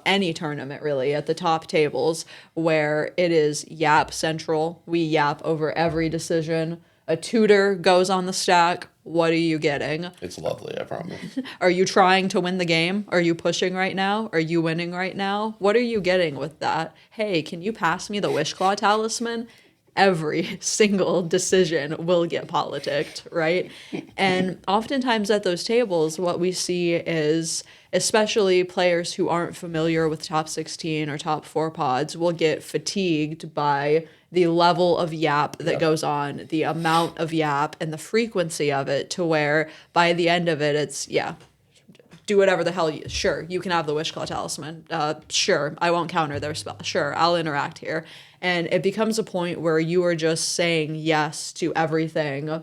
any tournament really, at the top tables, where it is yap central. We yap over every decision. A tutor goes on the stack. What are you getting? It's lovely, I promise. Are you trying to win the game? Are you pushing right now? Are you winning right now? What are you getting with that? Hey, can you pass me the Wishclaw Talisman? Every single decision will get politicked, right? And oftentimes at those tables, what we see is, especially players who aren't familiar with top 16 or top 4 pods, will get fatigued by the level of yap that goes on, the amount of yap and the frequency of it, to where by the end of it, it's, do whatever the hell sure, you can have the Wish Claw Talisman. Sure, I won't counter their spell. Sure, I'll interact here. And it becomes a point where you are just saying yes to everything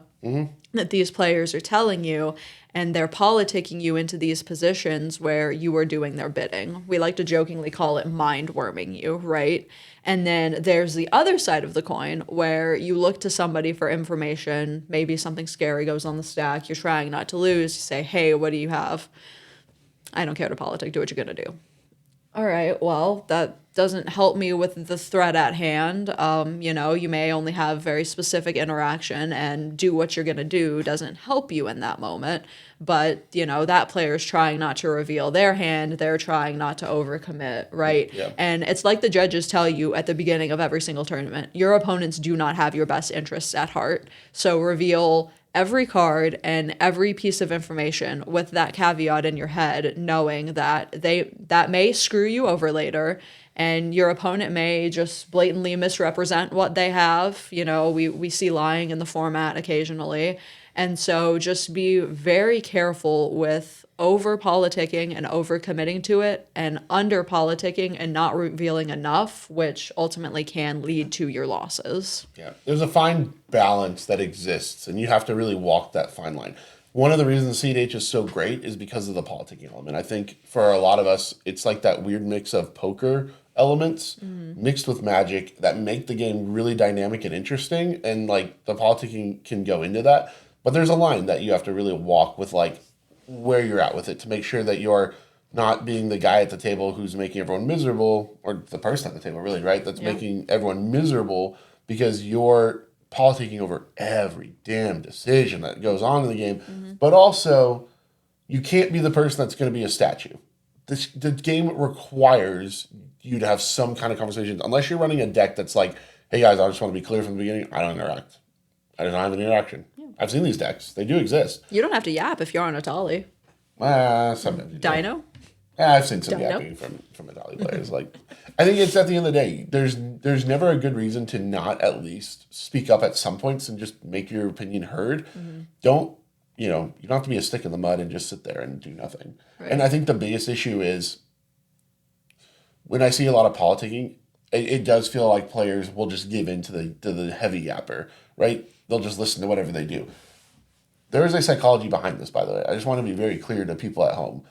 that these players are telling you, and they're politicking you into these positions where you are doing their bidding. We like to jokingly call it mind worming you, right? And then there's the other side of the coin where you look to somebody for information. Maybe something scary goes on the stack. You're trying not to lose. You say, hey, what do you have? I don't care to politic. Do what you're going to do. All right, well, that doesn't help me with the threat at hand. You may only have very specific interaction, and do what you're going to do doesn't help you in that moment. But, that player's trying not to reveal their hand. They're trying not to overcommit, right? Yeah. And it's like the judges tell you at the beginning of every single tournament, your opponents do not have your best interests at heart. So reveal every card and every piece of information with that caveat in your head, knowing that that may screw you over later, and your opponent may just blatantly misrepresent what they have. We see lying in the format occasionally. And so just be very careful with over politicking and over committing to it, and under politicking and not revealing enough, which ultimately can lead to your losses. Yeah, there's a fine balance that exists, and you have to really walk that fine line. One of the reasons CEDH is so great is because of the politicking element. I think for a lot of us, it's like that weird mix of poker elements mixed with Magic that make the game really dynamic and interesting, and like the politicking can go into that. But there's a line that you have to really walk with, like where you're at with it, to make sure that you're not being the guy at the table who's making everyone miserable, or the person at the table, really, right? That's making everyone miserable because you're politicking over every damn decision that goes on in the game. But also, you can't be the person that's going to be a statue. The game requires you to have some kind of conversation, unless you're running a deck that's like, hey guys, I just want to be clear from the beginning, I don't interact. I don't have an interaction. Yeah. I've seen these decks. They do exist. You don't have to yap if you're on Atali. Sometimes you do. Dino? I've seen some yapping from Atali players. Like, I think it's at the end of the day, there's never a good reason to not at least speak up at some points and just make your opinion heard. Don't, you don't have to be a stick in the mud and just sit there and do nothing. Right. And I think the biggest issue is when I see a lot of politicking, it does feel like players will just give in to the heavy yapper, right? They'll just listen to whatever they do. There is a psychology behind this, by the way. I just want to be very clear to people at home.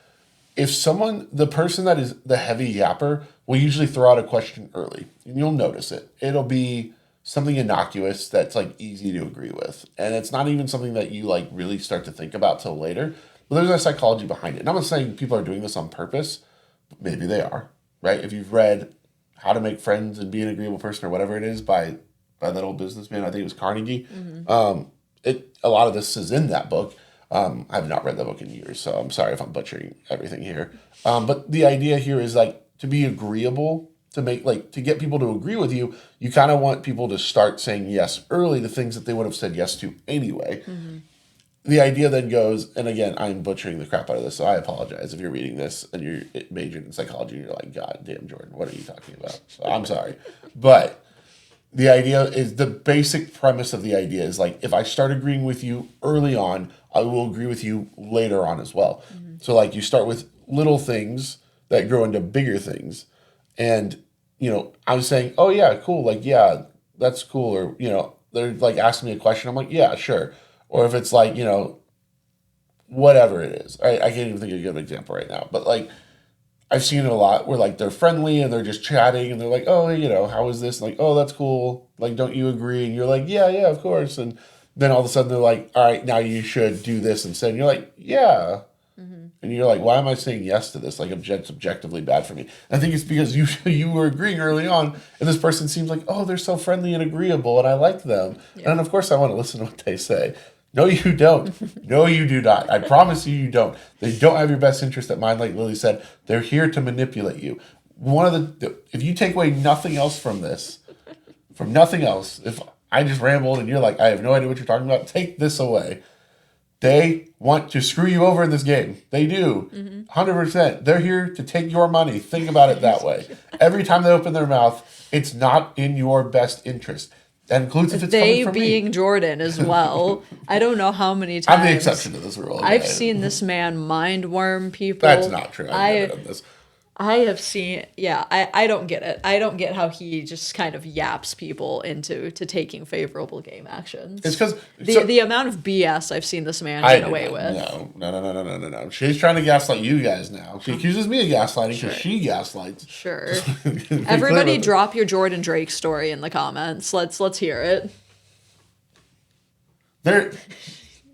If the person that is the heavy yapper will usually throw out a question early, and you'll notice it. It'll be something innocuous that's like easy to agree with. And it's not even something that you like really start to think about till later. But there's a psychology behind it. And I'm not saying people are doing this on purpose, but maybe they are, right? If you've read How to Make Friends and Be an Agreeable Person or whatever it is by that old businessman, I think it was Carnegie. A lot of this is in that book. I have not read that book in years, so I'm sorry if I'm butchering everything here. But the idea here is like to be agreeable, to get people to agree with you. You kind of want people to start saying yes early to things that they would have said yes to anyway. The idea then goes, and again, I'm butchering the crap out of this, so I apologize if you're reading this and you're majoring in psychology and you're like, God damn, Jordan, what are you talking about? So I'm sorry. But the idea is, the basic premise of the idea is like, if I start agreeing with you early on, I will agree with you later on as well. So like you start with little things that grow into bigger things. And, I'm saying, oh yeah, cool. Like, yeah, that's cool. Or, they're like asking me a question. I'm like, yeah, sure. Or if it's like, whatever it is. I can't even think of a good example right now. But like, I've seen it a lot where like they're friendly and they're just chatting and they're like, oh, how is this? And like, oh, that's cool. Like, don't you agree? And you're like, yeah, of course. And then all of a sudden they're like, all right, now you should do this instead. And you're like, yeah. And you're like, why am I saying yes to this? Like, it's objectively bad for me. And I think it's because you were agreeing early on, and this person seems like, oh, they're so friendly and agreeable, and I like them. Yeah. And of course I want to listen to what they say. No, you don't. No, you do not. I promise you don't. They don't have your best interest at mind, like Lily said. They're here to manipulate you. If you take away nothing else from this, if I just rambled and you're like, I have no idea what you're talking about, take this away. They want to screw you over in this game. They do. 100%. They're here to take your money. Think about it that way. Every time they open their mouth, it's not in your best interest. That includes if it's They coming from being me. Jordan as well. I don't know how many I'm the times exception to this rule. I've Okay? seen this man mind worm people. That's not true. I've never done this. I have seen, yeah, I don't get it. I don't get how he just kind of yaps people into taking favorable game actions. It's because The amount of BS I've seen this man get away with. No. She's trying to gaslight you guys now. She accuses me of gaslighting because she gaslights. Sure. Be Everybody clear about drop your Jordan Drake story in the comments. Let's hear it.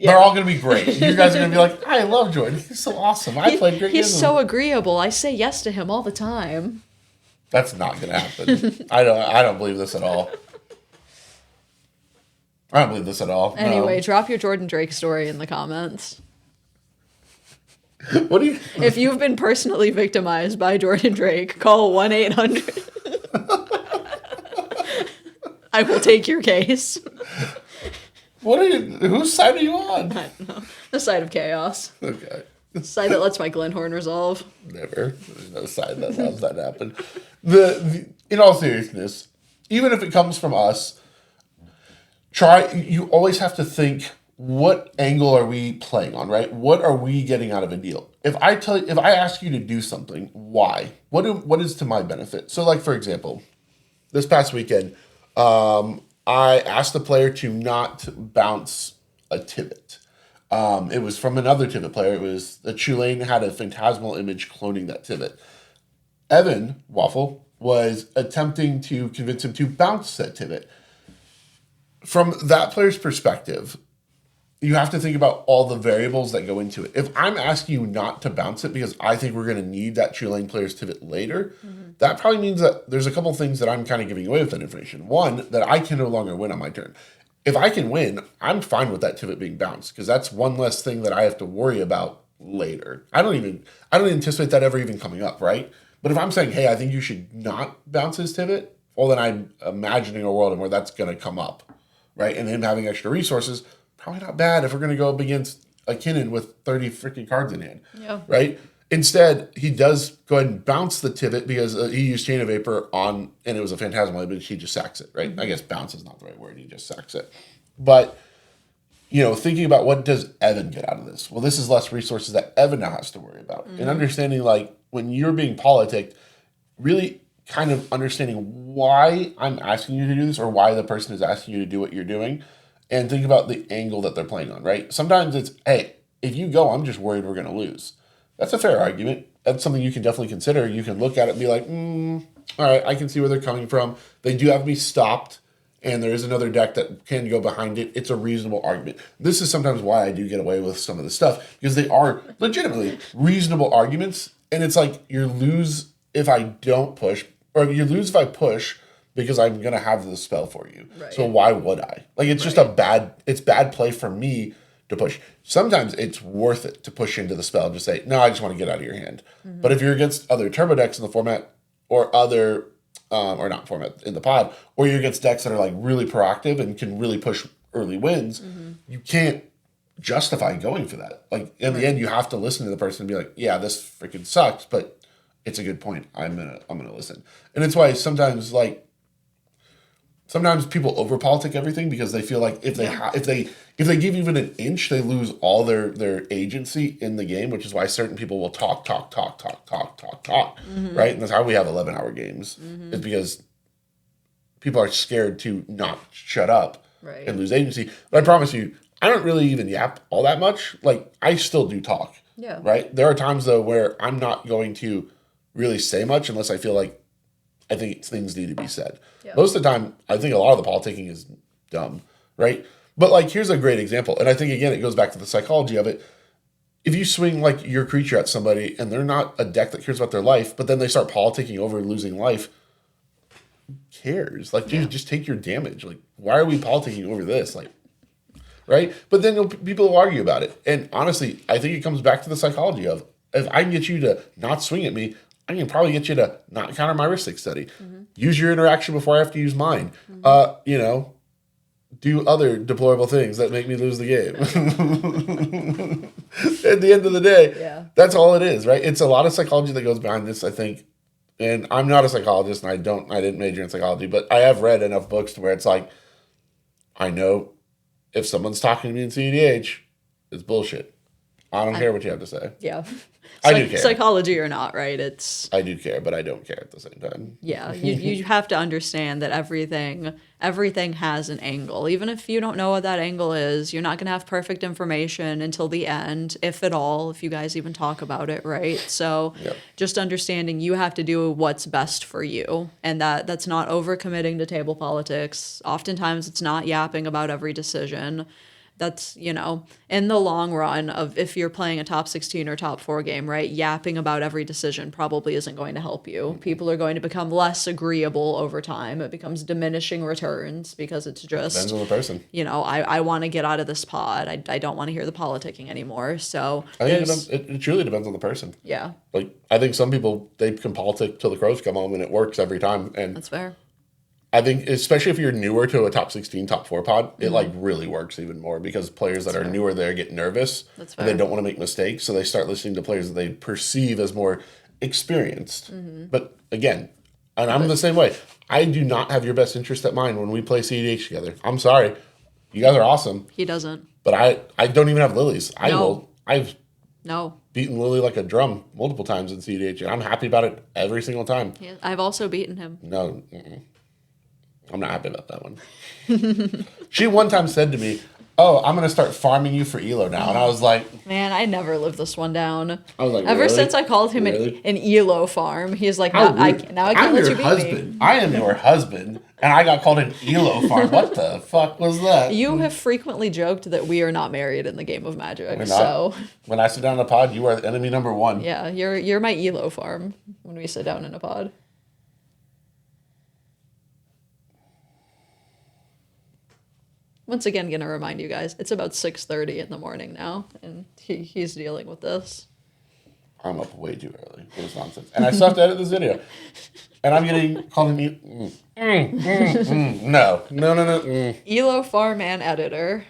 They're all going to be great. You guys are going to be like, I love Jordan. He's so awesome. I played great games. He's so agreeable. I say yes to him all the time. That's not going to happen. I don't believe this at all. I don't believe this at all. Anyway, No. drop your Jordan Drake story in the comments. What do you... If you've been personally victimized by Jordan Drake, call 1-800. I will take your case. Whose side are you on? I don't know. The side of chaos. Okay. The side that lets my Glenhorn resolve. Never. There's no side that allows that to happen. In all seriousness, even if it comes from us, you always have to think, what angle are we playing on, right? What are we getting out of a deal? If I ask you to do something, why? What is to my benefit? So like, for example, this past weekend, I asked the player to not bounce a Tivit. It was from another Tivit player. It was the Tulane had a phantasmal image cloning that Tivit. Evan Waffle was attempting to convince him to bounce that Tivit. From that player's perspective, you have to think about all the variables that go into it. If I'm asking you not to bounce it because I think we're going to need that Tulane player's Tivit later, that probably means that there's a couple things that I'm kind of giving away with that information. One, that I can no longer win on my turn. If I can win, I'm fine with that Tivit being bounced because that's one less thing that I have to worry about later. I don't anticipate that ever even coming up, right? But if I'm saying, hey, I think you should not bounce his Tivit, well, then I'm imagining a world in where that's going to come up, right? And him having extra resources, probably not bad if we're going to go up against a Kinnan with 30 freaking cards in hand, right? Instead, he does go ahead and bounce the Tivit because he used Chain of Vapor on, and it was a Phantasmal image. He just sacks it, right? I guess bounce is not the right word. He just sacks it. But, thinking about what does Evan get out of this? Well, this is less resources that Evan now has to worry about. And understanding, like, when you're being politicked, really kind of understanding why I'm asking you to do this or why the person is asking you to do what you're doing. And think about the angle that they're playing on, right? Sometimes it's, hey, if you go, I'm just worried we're going to lose. That's a fair argument. That's something you can definitely consider. You can look at it and be like, all right, I can see where they're coming from. They do have me stopped, and there is another deck that can go behind it. It's a reasonable argument. This is sometimes why I do get away with some of this stuff, because they are legitimately reasonable arguments, and it's like you lose if I don't push, or you lose if I push, because I'm going to have the spell for you. Right. So why would I? Like, it's just it's bad play for me to push. Sometimes it's worth it to push into the spell and just say, no, I just want to get out of your hand. But if you're against other turbo decks in the format or other, or not format in the pod, or you're against decks that are like really proactive and can really push early wins, you can't justify going for that. Like in the end, you have to listen to the person and be like, yeah, this freaking sucks, but it's a good point. I'm gonna listen. And it's why sometimes people overpolitic everything because they feel like if they give even an inch, they lose all their agency in the game, which is why certain people will talk, right? And that's how we have 11-hour games. It's because people are scared to not shut up and lose agency. But I promise you, I don't really even yap all that much. Like, I still do talk, right? There are times, though, where I'm not going to really say much unless I feel like I think things need to be said. Yeah. Most of the time, I think a lot of the politicking is dumb, right? But, like, here's a great example. And I think, again, it goes back to the psychology of it. If you swing, like, your creature at somebody and they're not a deck that cares about their life, but then they start politicking over losing life, who cares? Like, dude, just take your damage. Like, why are we politicking over this? Like, right? But then people will argue about it. And honestly, I think it comes back to the psychology of, if I can get you to not swing at me, I can probably get you to not counter my Ristic Study. Use your interaction before I have to use mine. Do other deplorable things that make me lose the game. At the end of the day, that's all it is, right? It's a lot of psychology that goes behind this, I think. And I'm not a psychologist, and I didn't major in psychology, but I have read enough books to where it's like, I know if someone's talking to me in CEDH, it's bullshit. I don't care what you have to say. Yeah. I do care. Psychology or not, right? I do care, but I don't care at the same time. Yeah, you have to understand that everything has an angle. Even if you don't know what that angle is, you're not going to have perfect information until the end, if at all, if you guys even talk about it, right? So Yep. just understanding you have to do what's best for you, and that's not overcommitting to table politics. Oftentimes it's not yapping about every decision. That's, in the long run of if you're playing a top 16 or top 4 game, right? Yapping about every decision probably isn't going to help you. People are going to become less agreeable over time. It becomes diminishing returns because it's just, Depends on the person. I want to get out of this pod. I don't want to hear the politicking anymore. So I think it truly depends on the person. Yeah, Like, I think some people, they can politic till the crows come home and it works every time. And that's fair. I think, especially if you're newer to a top 16, top 4 pod, it like really works even more because players that are newer there get nervous. That's and they fair. don't want to make mistakes. So they start listening to players that they perceive as more experienced. But again, and I'm the same way. I do not have your best interest at mind when we play CEDH together. I'm sorry. You guys are awesome. He doesn't. But I don't even have Lily's. I've No. beaten Lily like a drum multiple times in CEDH, and I'm happy about it every single time. Yeah, I've also beaten him. No, I'm not happy about that one. She one time said to me, "Oh, I'm gonna start farming you for Elo now," and I was like, Man, I never lived this one down. I was like, Ever really? since I called him Really? an Elo farm, he's like, How now I rude. can't I'm let your you beat husband. me. I am your husband, and I got called an Elo farm. What the fuck was that? You have frequently joked that we are not married in the game of Magic, We're not. so When I sit down in a pod, you are enemy number one. yeah, you're my Elo farm when we sit down in a pod. Once again, gonna remind you guys, it's about 6:30 in the morning now, and he's dealing with this. I'm up way too early. It was nonsense. And I still have to edit this video. And I'm getting called an No. Elo farm and editor.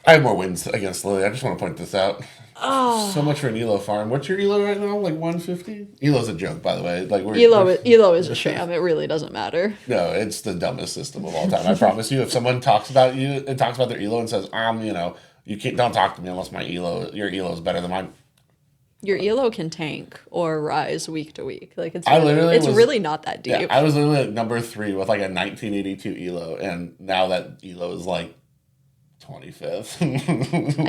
I have more wins against Lily. I just want to point this out. Oh. So much for an Elo farm. What's your Elo right now? Like 150? Elo's a joke, by the way. Like Elo is a sham. It really doesn't matter. No, it's the dumbest system of all time. I promise you. If someone talks about you and talks about their Elo and says, you can't don't talk to me unless your Elo is better than mine. Your Elo can tank or rise week to week. Like it's really not that deep. Yeah, I was literally at number 3 with like a 1982 Elo, and now that Elo is like 25th.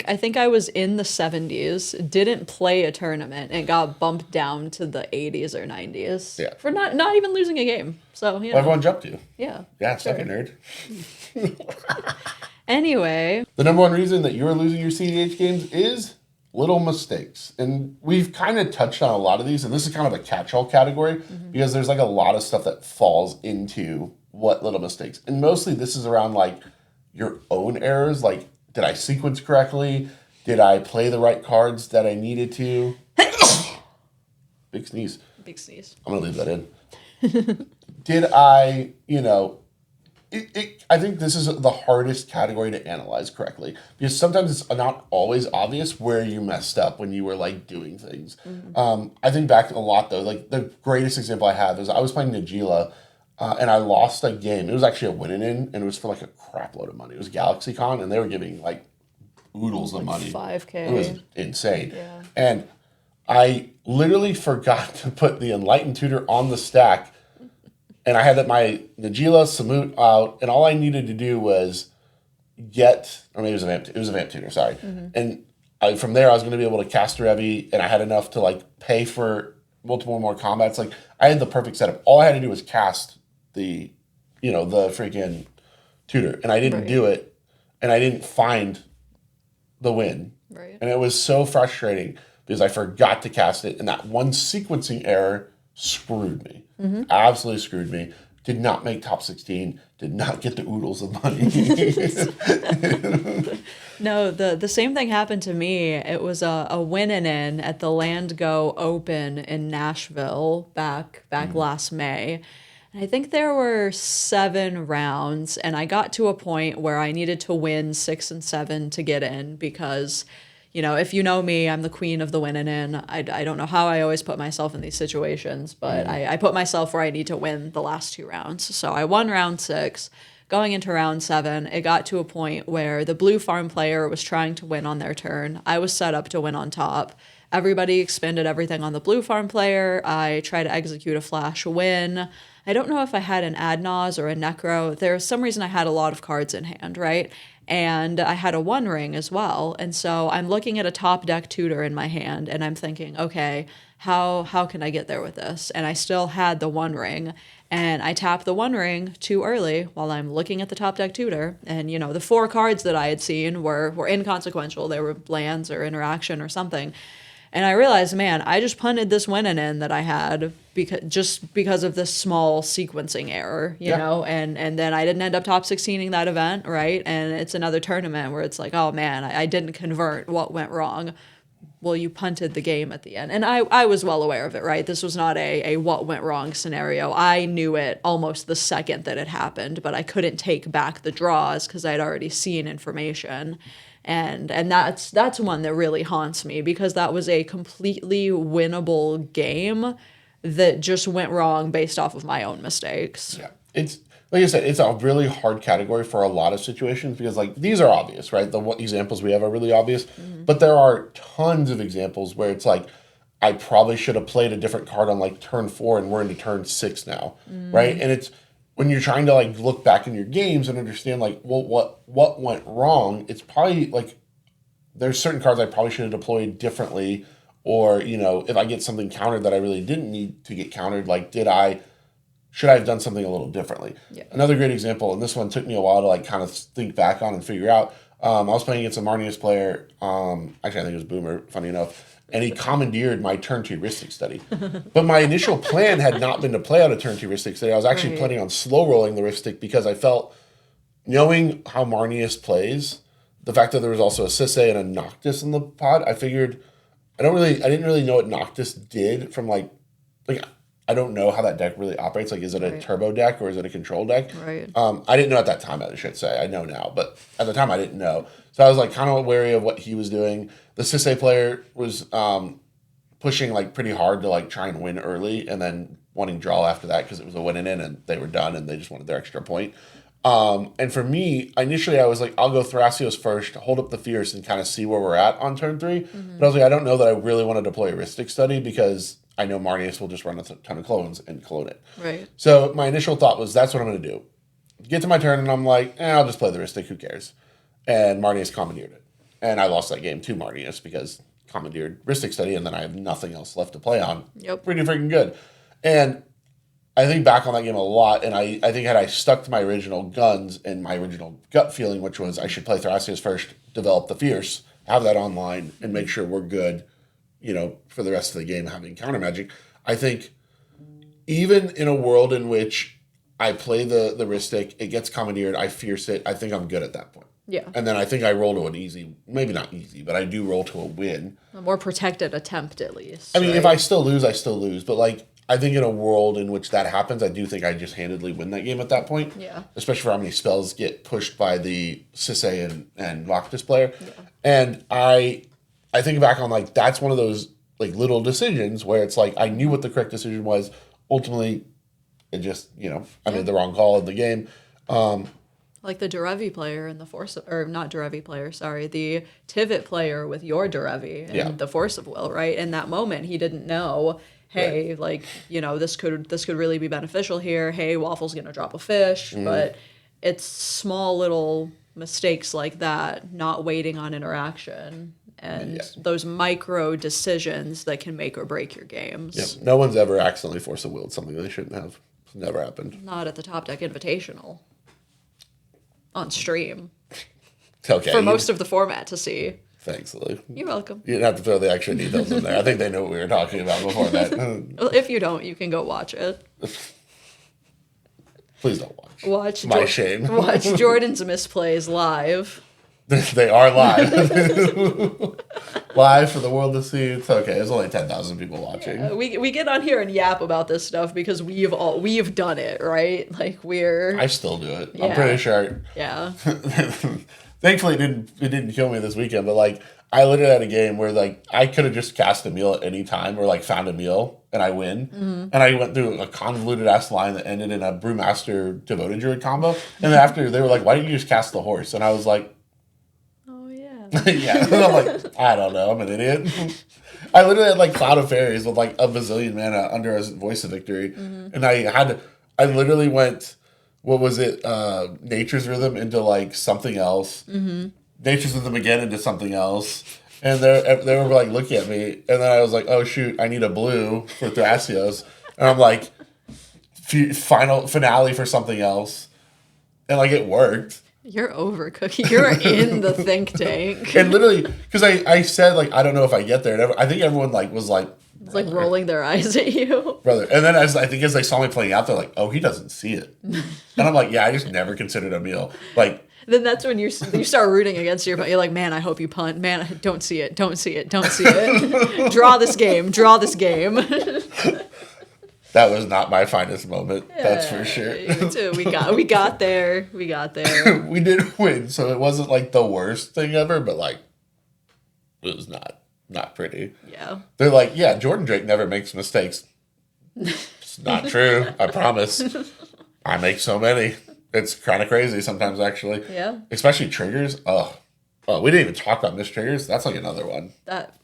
I think I was in the 70s, didn't play a tournament, and got bumped down to the 80s or 90s. Yeah. For not even losing a game. So Well, everyone jumped you. Yeah. Yeah, suck it, nerd. Anyway. The number one reason that you're losing your CEDH games is little mistakes. And we've kind of touched on a lot of these, and this is kind of a catch-all category because there's like a lot of stuff that falls into what little mistakes. And mostly this is around like your own errors, like did I sequence correctly? Did I play the right cards that I needed to? Big sneeze. Big sneeze. I'm going to leave that in. Did I, I think this is the hardest category to analyze correctly because sometimes it's not always obvious where you messed up when you were like doing things. I think back a lot though, like the greatest example I have is I was playing Najila and I lost a game. It was actually a win-in and it was for like a crap load of money. It was GalaxyCon and they were giving like oodles of money. 5K. It was insane. Yeah. And I literally forgot to put the Enlightened Tutor on the stack. And I had my Najila, Samut out, and all I needed to do was or maybe it was a Vamp Tutor, sorry. And from there, I was going to be able to cast Revi, and I had enough to like pay for multiple more combats. Like I had the perfect setup. All I had to do was cast the freaking Tutor, and I didn't do it, and I didn't find the win. Right. And it was so frustrating because I forgot to cast it, and that one sequencing error screwed me. Absolutely screwed me. Did not make top 16. Did not get the oodles of money. No, the same thing happened to me. It was a win-in at the Land Go Open in Nashville back last May. And I think there were 7 rounds, and I got to a point where I needed to win 6 and 7 to get in because if you know me, I'm the queen of the winning in. I don't know how I always put myself in these situations, but I put myself where I need to win the last 2 rounds. So I won round 6. Going into round 7, it got to a point where the blue farm player was trying to win on their turn. I was set up to win on top. Everybody expended everything on the blue farm player. I tried to execute a flash win. I don't know if I had an Adnaz or a Necro. There was some reason I had a lot of cards in hand, right? And I had a One Ring as well. And so I'm looking at a top deck tutor in my hand, and I'm thinking, okay, how can I get there with this? And I still had the One Ring, and I tapped the One Ring too early while I'm looking at the top deck tutor. And the 4 cards that I had seen were inconsequential. They were lands or interaction or something. And I realized, man, I just punted this winning in that I had because of this small sequencing error, you know, and then I didn't end up top 16ing that event, right? And it's another tournament where it's like, oh man, I didn't convert. What went wrong? Well, you punted the game at the end. And I was well aware of it, right? This was not a what went wrong scenario. I knew it almost the second that it happened, but I couldn't take back the draws because I'd already seen information. And that's one that really haunts me because that was a completely winnable game that just went wrong based off of my own mistakes. Yeah. It's like I said, it's a really hard category for a lot of situations because like these are obvious, right? The examples we have are really obvious, but there are tons of examples where it's like I probably should have played a different card on like turn 4 and we're into turn 6 now, right? And it's when you're trying to like look back in your games and understand like, well, what went wrong, it's probably like there's certain cards I probably should have deployed differently, or if I get something countered that I really didn't need to get countered, like should I have done something a little differently? Yeah. Another great example, and this one took me a while to like kind of think back on and figure out. I was playing against a Marnius player. Actually, I think it was Boomer, funny enough. And he commandeered my turn 2 Ristic Study. But my initial plan had not been to play out a turn 2 Ristic Study. I was actually planning on slow rolling the Ristic because I felt, knowing how Marnius plays, the fact that there was also a Sisse and a Noctis in the pod, I figured, I didn't really know what Noctis did from like I don't know how that deck really operates. Like, is it a turbo deck or is it a control deck? Right. I didn't know at that time, I should say. I know now, but at the time I didn't know. So I was like kind of wary of what he was doing. The Sisse player was pushing like pretty hard to like try and win early and then wanting draw after that because it was a win in and they were done and they just wanted their extra point. And for me, initially I was like, I'll go Thrasios first, hold up the Fierce and kind of see where we're at on turn 3. But I was like, I don't know that I really want to deploy a Ristic Study because I know Marnius will just run a ton of clones and clone it. Right. So my initial thought was, that's what I'm going to do. Get to my turn, and I'm like, I'll just play the Ristic, who cares? And Marnius commandeered it. And I lost that game to Marnius because commandeered Ristic Study, and then I have nothing else left to play on. Yep. Pretty freaking good. And I think back on that game a lot, and I think had I stuck to my original guns and my original gut feeling, which was I should play Thrasios first, develop the Fierce, have that online, and make sure we're good, for the rest of the game having counter magic. I think even in a world in which I play the Ristic, it gets commandeered, I Fierce it, I think I'm good at that point. Yeah. And then I think I roll to an easy, maybe not easy, but I do roll to a win. A more protected attempt, at least. I mean, if I still lose, I still lose. But like, I think in a world in which that happens, I do think I just handedly win that game at that point. Yeah. Especially for how many spells get pushed by the Sisse and Noctis player. Yeah. And I think back on like, that's one of those like little decisions where it's like, I knew what the correct decision was. Ultimately, it just, I made the wrong call in the game. Like the Derevi player and the Force, or not Derevi player, sorry, the Tivit player with your Derevi and the Force of Will, right? In that moment, he didn't know, hey, like, this could really be beneficial here. Hey, Waffle's gonna drop a fish, but it's small little mistakes like that, not waiting on interaction, and those micro decisions that can make or break your games. Yep. No one's ever accidentally Force of Willed something they shouldn't have. It's never happened. Not at the Top Deck Invitational. On stream. Okay. For most of the format to see. Thanks, Lily. You're welcome. You didn't have to throw the extra details in there. I think they know what we were talking about before that. Well, if you don't, you can go watch it. Please don't watch. My shame. Watch Jordan's Misplays live. They are live. Live for the world to see. It's okay. There's only 10,000 people watching. Yeah, we get on here and yap about this stuff because we've done it, right? Like I still do it. Yeah. I'm pretty sure. Yeah. Thankfully, it didn't kill me this weekend. But like, I literally had a game where like I could have just cast a meal at any time, or like found a meal and I win. And I went through a convoluted ass line that ended in a Brewmaster Devoted Druid combo. And then after they were like, "Why didn't you just cast the horse?" And I was like, Oh yeah. "Yeah." And I'm like, "I don't know. I'm an idiot." I literally had like Cloud of Fairies with like a bazillion mana under a Voice of Victory, and I literally went, what was it? Nature's Rhythm into like something else. Nature's Rhythm again into something else. And they were like looking at me, and then I was like, "Oh shoot, I need a blue for Thrasios," and I'm like, finale for something else," and like it worked. You're overcooking. You're in the think tank. And literally, because I said like I don't know if I get there, and I think everyone like was like, It's like rolling their eyes at you. brother. And then I think as they saw me playing out, they're like, "Oh, he doesn't see it," and I'm like, "Yeah, I just never considered a meal like." Then that's when you start rooting against your opponent. You're like, man, I hope you punt. Man, I don't see it. Don't see it. Don't see it. Draw this game. Draw this game. That was not my finest moment. That's for sure. You too. We got there. We got there. We did win, so it wasn't like the worst thing ever, but like it was not pretty. Yeah. They're like, "Yeah, Jordan Drake never makes mistakes." It's not true. I promise. I make so many. It's kind of crazy sometimes, actually. Yeah. Especially triggers. Oh, we didn't even talk about missed triggers. That's like another one.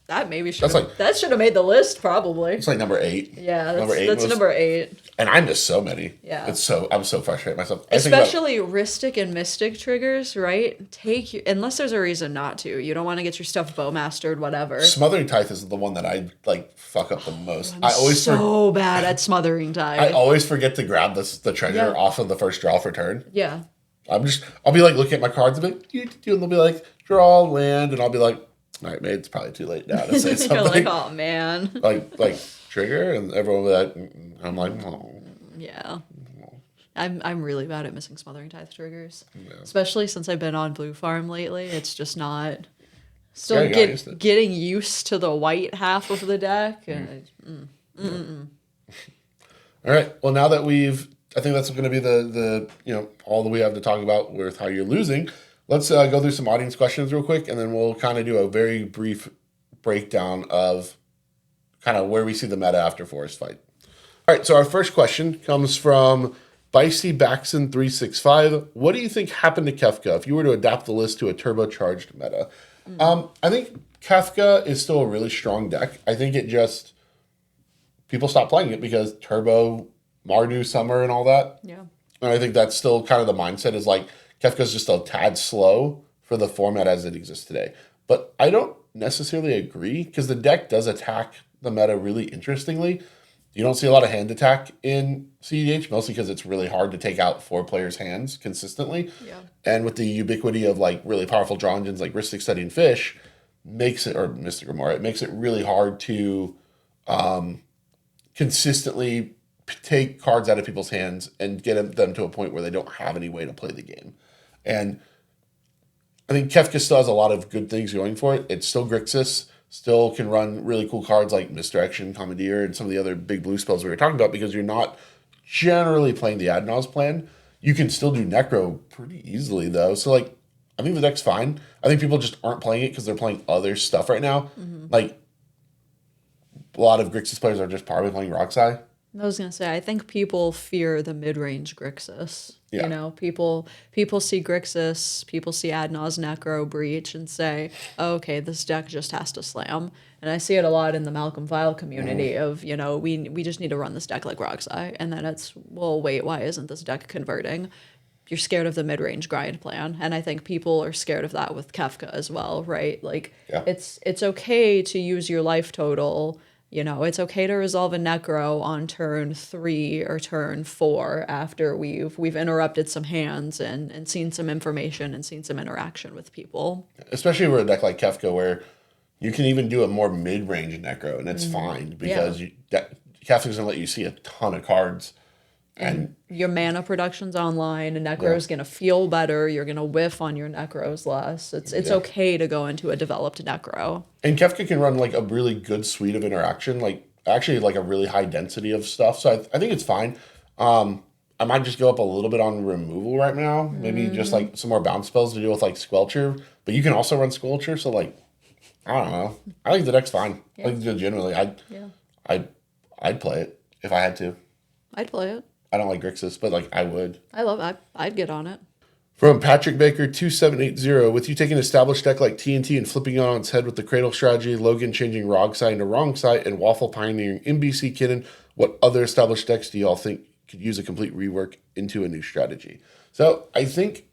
That maybe should That's like- that should have made the list probably. It's like number 8. Yeah, Number 8 that's was- number 8. And I miss so many. Yeah. I'm so frustrated myself. I think about- Especially Ristic and Mystic triggers, right? Unless there's a reason not to. You don't want to get your stuff bowmastered, whatever. Smothering Tithe is the one that I like fuck up the most. I'm so bad at Smothering Tide. I always forget to grab the treasure Yeah. off of the first draw for turn. Yeah. I'll be like looking at my cards and be like, and they'll be like, draw land, and I'll be like, all right, maybe it's probably too late now to say something. You're like, oh man. like trigger, and everyone will be like, I'm like, oh. Yeah. I'm really bad at missing Smothering Tithe triggers. Yeah. Especially since I've been on Blue Farm lately. It's just not still getting used to the white half of the deck. And All right. Well, now that I think that's going to be the all that we have to talk about with how you're losing. Let's go through some audience questions real quick, and then we'll kind of do a very brief breakdown of kind of where we see the meta after Forest Fight. All right, so our first question comes from Bicey Baxon 365. What do you think happened to Kefka if you were to adapt the list to a turbocharged meta? I think Kefka is still a really strong deck. I think it just people stopped playing it because Turbo, Mardu, Summer, and all that. yeah. And I think that's still kind of the mindset is like Kefka's just a tad slow for the format as it exists today. But I don't necessarily agree because the deck does attack the meta really interestingly. You don't see a lot of hand attack in CEDH, mostly because it's really hard to take out 4 players' hands consistently. Yeah. And with the ubiquity of like really powerful draw engines like Ristic Study and Fish, or Mystic Remora, it makes it really hard to consistently take cards out of people's hands and get them to a point where they don't have any way to play the game. And I think Kefka still has a lot of good things going for it. It's still Grixis, still can run really cool cards like Misdirection, Commandeer, and some of the other big blue spells we were talking about because you're not generally playing the Ad Nauseam plan. You can still do Necro pretty easily, though. So, like, I think the deck's fine. I think people just aren't playing it because they're playing other stuff right now. Like, a lot of Grixis players are just probably playing Roxai. I was gonna say, I think people fear the mid-range Grixis. Yeah. You know, people see Grixis, people see Ad Nauseam Necro Breach and say, oh, okay, this deck just has to slam. And I see it a lot in the Malcolm Vile community of, you know, we just need to run this deck like Roxai. And then it's, well, wait, why isn't this deck converting? You're scared of the mid-range grind plan. And I think people are scared of that with Kefka as well, right? Like, Yeah. it's okay to use your life total. You know, it's okay to resolve a Necro on turn 3 or turn 4 after we've interrupted some hands and seen some information and seen some interaction with people. Especially with a deck like Kefka where you can even do a more mid-range Necro and it's fine because Kefka's going to let you see a ton of cards. And your mana production's online, and Necro's going to feel better. You're going to whiff on your Necros less. It's okay to go into a developed Necro. And Kefka can run like a really good suite of interaction, like actually like a really high density of stuff. So I think it's fine. I I might just go up a little bit on removal right now. Maybe just like some more bounce spells to deal with like Squelcher. But you can also run Squelcher, so like I don't know. I think the deck's fine. Yeah. Like generally, Yeah. I'd play it if I had to. I'd play it. I don't like Grixis, but like I would. I'd get on it. From Patrick Baker 2780, with you taking an established deck like TNT and flipping it on its head with the Cradle strategy, Logan changing Rog Side into Wrong Side, and Waffle pioneering NBC Kitten, what other established decks do y'all think could use a complete rework into a new strategy? So I think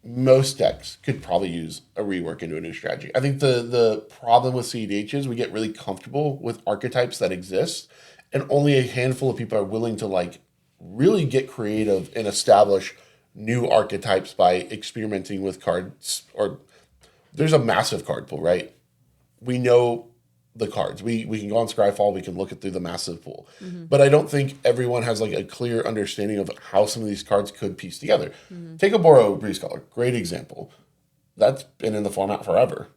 most decks could probably use a rework into a new strategy. I think the problem with CEDH is we get really comfortable with archetypes that exist, and only a handful of people are willing to like really get creative and establish new archetypes by experimenting with cards. Or there's a massive card pool, right? We know the cards. We can go on Scryfall, we can look it through the massive pool. But I don't think everyone has like a clear understanding of how some of these cards could piece together. Take a Boro Breeze Color, great example. That's been in the format forever.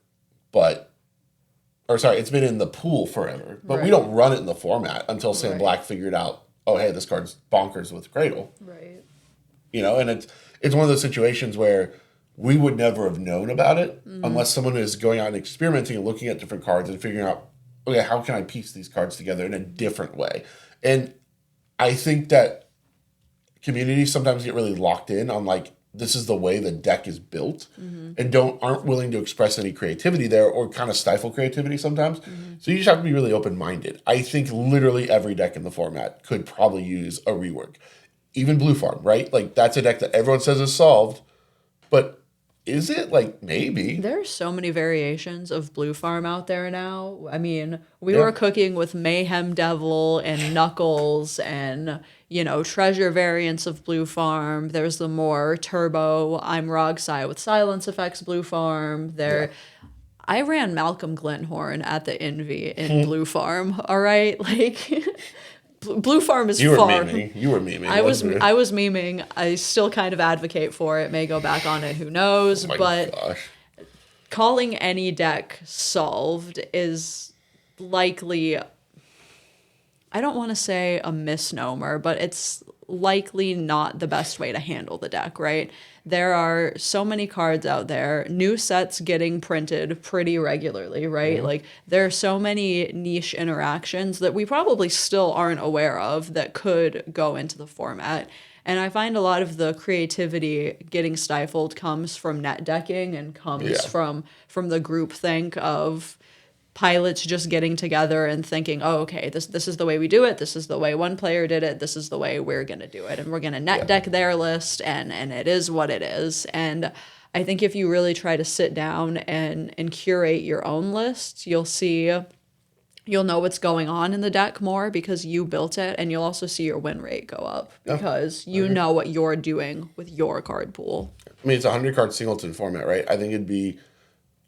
It's been in the pool forever. But we don't run it in the format until Sam Black figured out, oh hey, this card's bonkers with Cradle. Right. And it's one of those situations where we would never have known about it unless someone is going out and experimenting and looking at different cards and figuring out, okay, how can I piece these cards together in a different way? And I think that communities sometimes get really locked in on like, this is the way the deck is built and aren't willing to express any creativity there, or kind of stifle creativity sometimes. So you just have to be really open-minded. I think literally every deck in the format could probably use a rework. Even Blue Farm, right? Like that's a deck that everyone says is solved, but is it? Like maybe. There are so many variations of Blue Farm out there now. I mean, we were cooking with Mayhem Devil and Knuckles and, treasure variants of Blue Farm. There's the more turbo I'm Rogsai with silence effects Blue Farm. I ran Malcolm Glinthorn at the Envy in Blue Farm, all right? Like Blue Farm is You were far. memeing. I was memeing. I still kind of advocate for it. May go back on it. Who knows? Gosh. Calling any deck solved is likely. I don't want to say a misnomer, but it's likely not the best way to handle the deck, right? There are so many cards out there, new sets getting printed pretty regularly, right? Like there are so many niche interactions that we probably still aren't aware of that could go into the format. And I find a lot of the creativity getting stifled comes from net decking and comes from the groupthink of pilots just getting together and thinking, oh, okay, this is the way we do it. This is the way one player did it. This is the way we're going to do it. And we're going to net deck their list, and it is what it is. And I think if you really try to sit down and curate your own list, you'll know what's going on in the deck more because you built it, and you'll also see your win rate go up because you know what you're doing with your card pool. I mean, it's a 100-card singleton format, right? I think it'd be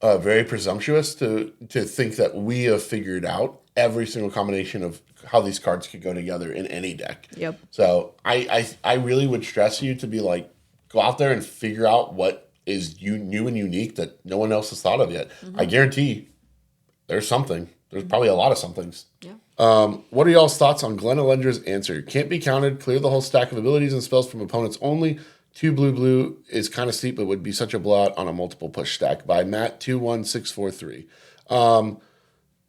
very presumptuous to think that we have figured out every single combination of how these cards could go together in any deck. Yep. So I really would stress you to be like, go out there and figure out what is new and unique that no one else has thought of yet. I guarantee there's something. There's probably a lot of somethings. Yeah. What are y'all's thoughts on Glenn Elendra's answer? Can't be counted. Clear the whole stack of abilities and spells from opponents only. 2 blue is kind of steep, but would be such a blowout on a multiple push stack. By Matt 21643. This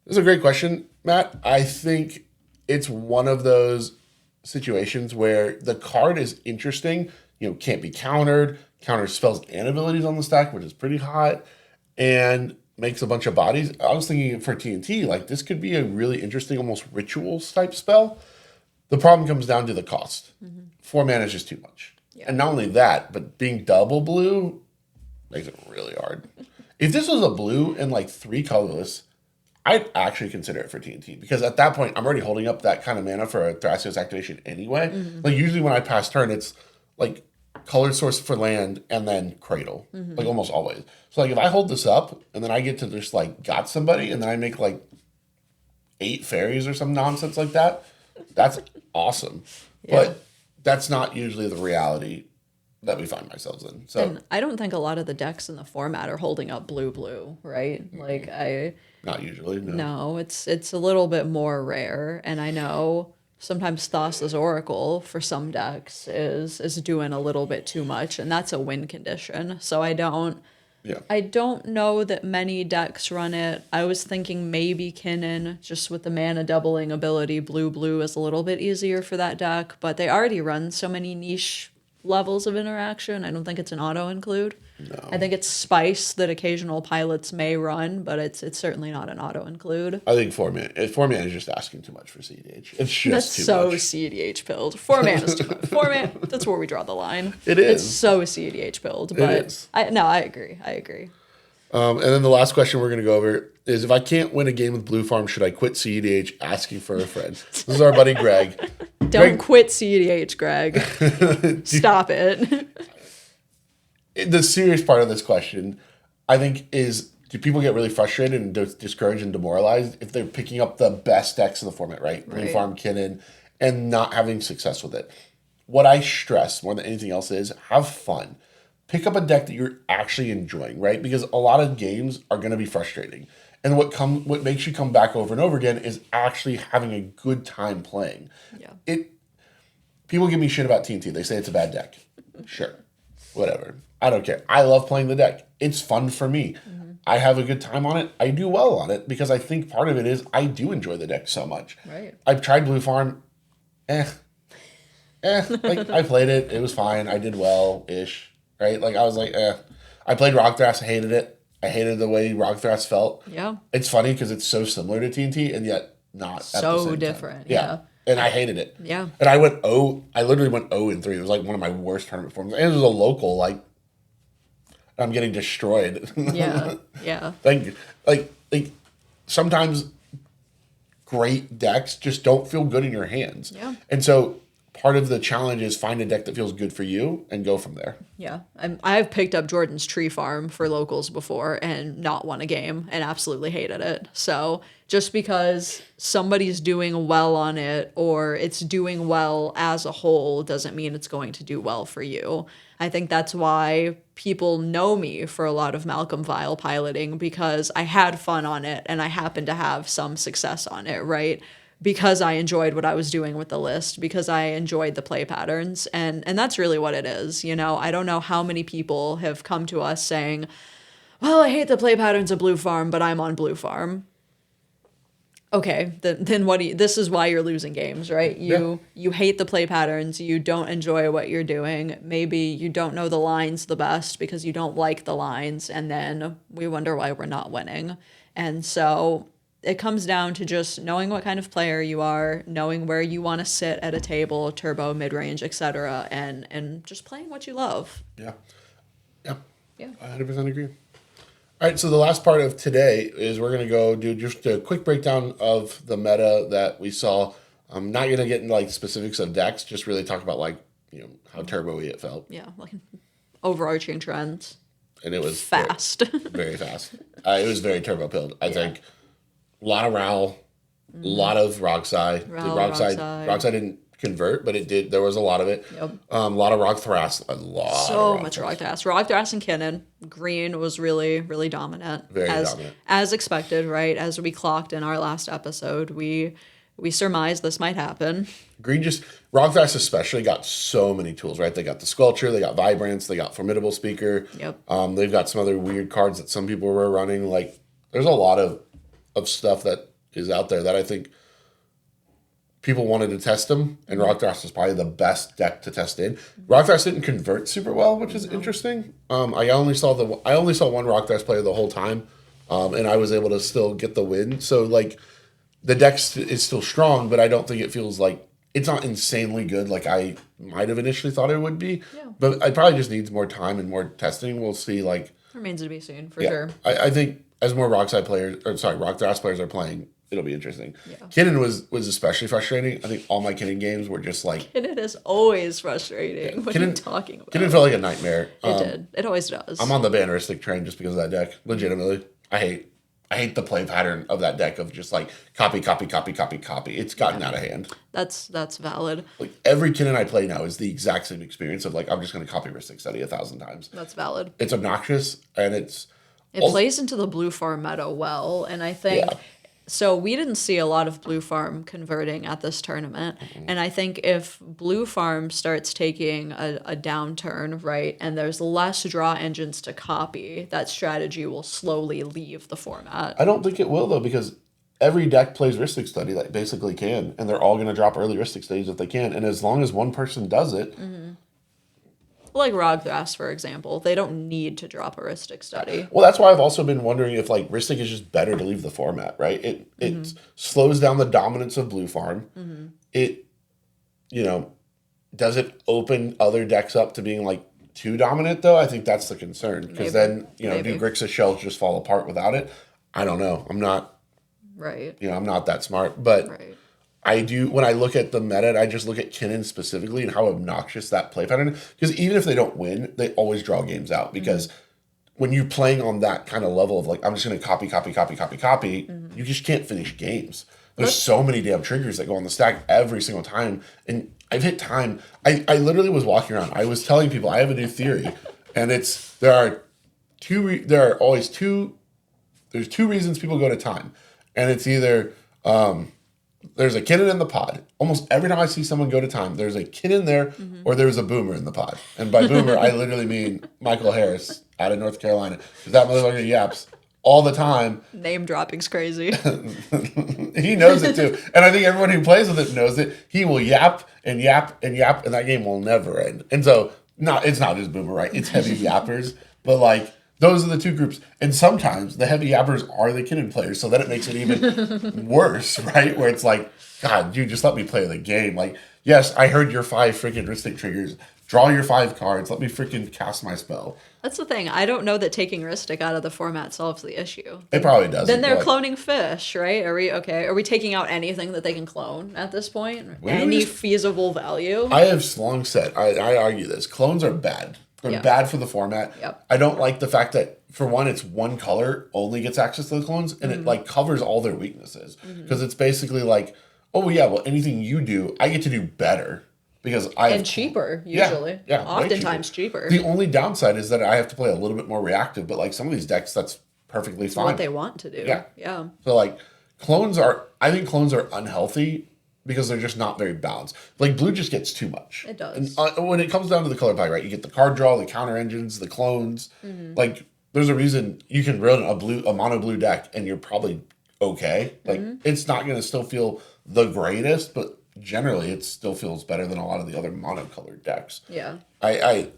is a great question, Matt. I think it's one of those situations where the card is interesting. Can't be countered. Counters spells and abilities on the stack, which is pretty hot, and makes a bunch of bodies. I was thinking for TNT, like this could be a really interesting, almost rituals type spell. The problem comes down to the cost. 4 mana is just too much. And not only that, but being double blue makes it really hard. If this was a blue and like 3 colorless, I'd actually consider it for TNT because at that point, I'm already holding up that kind of mana for a Thrasios activation anyway. Like usually when I pass turn, it's like colored source for land and then Cradle, like almost always. So like if I hold this up and then I get to just like got somebody and then I make like 8 fairies or some nonsense like that, that's awesome. But that's not usually the reality that we find ourselves in. So and I don't think a lot of the decks in the format are holding up blue, right? Like not usually. No, it's a little bit more rare. And I know sometimes Thassa's Oracle for some decks is doing a little bit too much, and that's a win condition. So Yeah. I don't know that many decks run it. I was thinking maybe Kinnan, just with the mana doubling ability, blue is a little bit easier for that deck, but they already run so many niche levels of interaction. I don't think it's an auto include. No. I think it's spice that occasional pilots may run, but it's certainly not an auto include. I think 4 mana is just asking too much for CEDH. It's just That's too so much. CEDH pilled. 4 mana is too much. 4 mana, that's where we draw the line. It is. It's so CEDH pilled, but is. I agree. I agree. And then the last question we're going to go over is, if I can't win a game with Blue Farm, should I quit CEDH asking for a friend? This is our buddy Greg. Don't quit CEDH, Greg. Stop it. The serious part of this question, I think, is, do people get really frustrated and discouraged and demoralized if they're picking up the best decks in the format, right? Blue Farm, Kinnan, and not having success with it? What I stress more than anything else is, have fun. Pick up a deck that you're actually enjoying, right? Because a lot of games are going to be frustrating. And what makes you come back over and over again is actually having a good time playing. Yeah. People give me shit about TNT. They say it's a bad deck. Sure. Whatever. I don't care. I love playing the deck. It's fun for me. Mm-hmm. I have a good time on it. I do well on it because I think part of it is I do enjoy the deck so much. Right. I've tried Blue Farm. Like, I played it. It was fine. I did well-ish. Right? Like, I was like, I played Rockthras. I hated it. I hated the way Rockthras felt. Yeah. It's funny because it's so similar to TNT and yet not at the same different. time. Yeah. And I hated it. Yeah. And I literally went 0-3. It was like one of my worst tournament forms. And it was a local, like, I'm getting destroyed. Yeah. Yeah. like sometimes great decks just don't feel good in your hands. Yeah. And so part of the challenge is find a deck that feels good for you and go from there. Yeah. I've picked up Jordan's Tree Farm for locals before and not won a game and absolutely hated it. So just because somebody's doing well on it or it's doing well as a whole doesn't mean it's going to do well for you. I think that's why people know me for a lot of Malcolm Vile piloting, because I had fun on it and I happened to have some success on it, right? Because I enjoyed what I was doing with the list, because I enjoyed the play patterns. And that's really what it is. You know, I don't know how many people have come to us saying, well, I hate the play patterns of Blue Farm, but I'm on Blue Farm. Okay, then what this is why you're losing games, right? You hate the play patterns, you don't enjoy what you're doing, maybe you don't know the lines the best because you don't like the lines, and then we wonder why we're not winning. And so it comes down to just knowing what kind of player you are, knowing where you want to sit at a table, turbo, mid-range, etc., and just playing what you love. Yeah. Yeah. I 100% agree. All right, so the last part of today is we're going to go do just a quick breakdown of the meta that we saw. I'm not going to get into like specifics of decks, just really talk about like, you know, how turbo-y it felt. Yeah, like overarching trends. And it was fast. Very fast. It was very turbo-pilled. I think a lot of Raoul, a lot of Roxai. Roxai didn't convert, but it did. There was a lot of it. Yep. A lot of Rockthras. So much Rockthras. Rockthras and Kinnan. Green was really, really dominant. Very dominant. As expected, right? As we clocked in our last episode, we surmised this might happen. Green Rockthras especially got so many tools, right? They got the Sculpture, they got Vibrance, they got Formidable Speaker. Yep. They've got some other weird cards that some people were running. Like, there's a lot of stuff that is out there that I think people wanted to test them, and Rockthras was probably the best deck to test in. Rockthras didn't convert super well, which is interesting. I only saw one Rockthras player the whole time, and I was able to still get the win. So like, the deck is still strong, but I don't think it feels like it's not insanely good like I might have initially thought it would be. Yeah. But it probably just needs more time and more testing. We'll see. Like, remains to be seen for sure. I think as more Rockthras players are playing, it'll be interesting. Yeah. Kinnan was especially frustrating. I think all my Kinnan games were just like... Kinnan is always frustrating. What are you talking about? Kinnan felt like a nightmare. It did. It always does. I'm on the Banneristic train just because of that deck. Legitimately. I hate the play pattern of that deck of just like copy. It's gotten out of hand. That's valid. Like, every Kinnan I play now is the exact same experience of like, I'm just going to copy Ristic Study 1,000 times. That's valid. It's obnoxious, and it plays into the Blue Farm meta well, and I think So we didn't see a lot of Blue Farm converting at this tournament. And I think if Blue Farm starts taking a downturn, right, and there's less draw engines to copy, that strategy will slowly leave the format. I don't think it will, though, because every deck plays Ristic Study that basically can, and they're all going to drop early Ristic Studies if they can. And as long as one person does it, Like Rogthras, for example, they don't need to drop a Ristic Study. well, that's why I've also been wondering if like Ristic is just better to leave the format, right? It slows down the dominance of Blue Farm. It, you know, does it open other decks up to being like too dominant though? I think that's the concern because then do Grixis shells just fall apart without it? I don't know. I'm not Right. I'm not that smart, but Right. I do, when I look at the meta, I just look at Kinnan specifically and how obnoxious that play pattern is. Because even if they don't win, they always draw games out. Because when you're playing on that kind of level of like, I'm just going to copy, you just can't finish games. There's so many damn triggers that go on the stack every single time. And I've hit time. I literally was walking around. I was telling people I have a new theory. And there's two reasons people go to time. And it's either, there's a Kinnan in the pod. Almost every time I see someone go to time, there's a Kinnan there or there's a Boomer in the pod. And by Boomer, I literally mean Michael Harris out of North Carolina. Because that motherfucker yaps all the time. Name dropping's crazy. He knows it too. And I think everyone who plays with it knows it. He will yap and yap and yap, and that game will never end. And so, it's not just Boomer, right? It's heavy yappers. But like, those are the two groups. And sometimes the heavy yappers are the Kinnan players, so then it makes it even worse, right? Where it's like, God, dude, just let me play the game. Like, yes, I heard your 5 freaking Ristic triggers. Draw your 5 cards. Let me freaking cast my spell. That's the thing. I don't know that taking Ristic out of the format solves the issue. It probably doesn't. Then they're cloning fish, right? Are we taking out anything that they can clone at this point? Any feasible value? I have long said, I argue this. Clones are bad. They're bad for the format. Yep. I don't like the fact that, for one, it's one color only gets access to the clones, and it like covers all their weaknesses. Because it's basically like, oh yeah, well, anything you do, I get to do better. Because and cheaper, usually. Yeah, oftentimes cheaper. The only downside is that I have to play a little bit more reactive, but like some of these decks, that's perfectly fine. What they want to do. Yeah. So like, I think clones are unhealthy because they're just not very balanced. Like, blue just gets too much. It does. And when it comes down to the color palette, right, you get the card draw, the counter engines, the clones. Like, there's a reason you can run a mono blue deck and you're probably okay. Like, it's not going to still feel the greatest, but generally it still feels better than a lot of the other monocolored decks. Yeah. I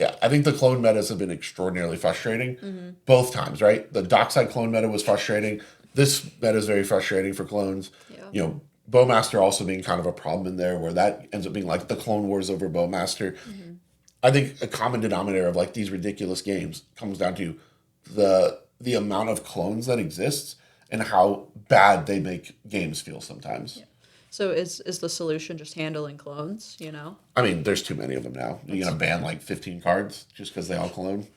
think the clone metas have been extraordinarily frustrating both times, right? The Dockside clone meta was frustrating. This meta is very frustrating for clones. Yeah. Bowmaster also being kind of a problem in there where that ends up being like the Clone Wars over Bowmaster. I think a common denominator of like these ridiculous games comes down to the amount of clones that exists and how bad they make games feel sometimes. Yeah. So is the solution just handling clones, I mean, there's too many of them now. You're going to ban like 15 cards just because they all clone?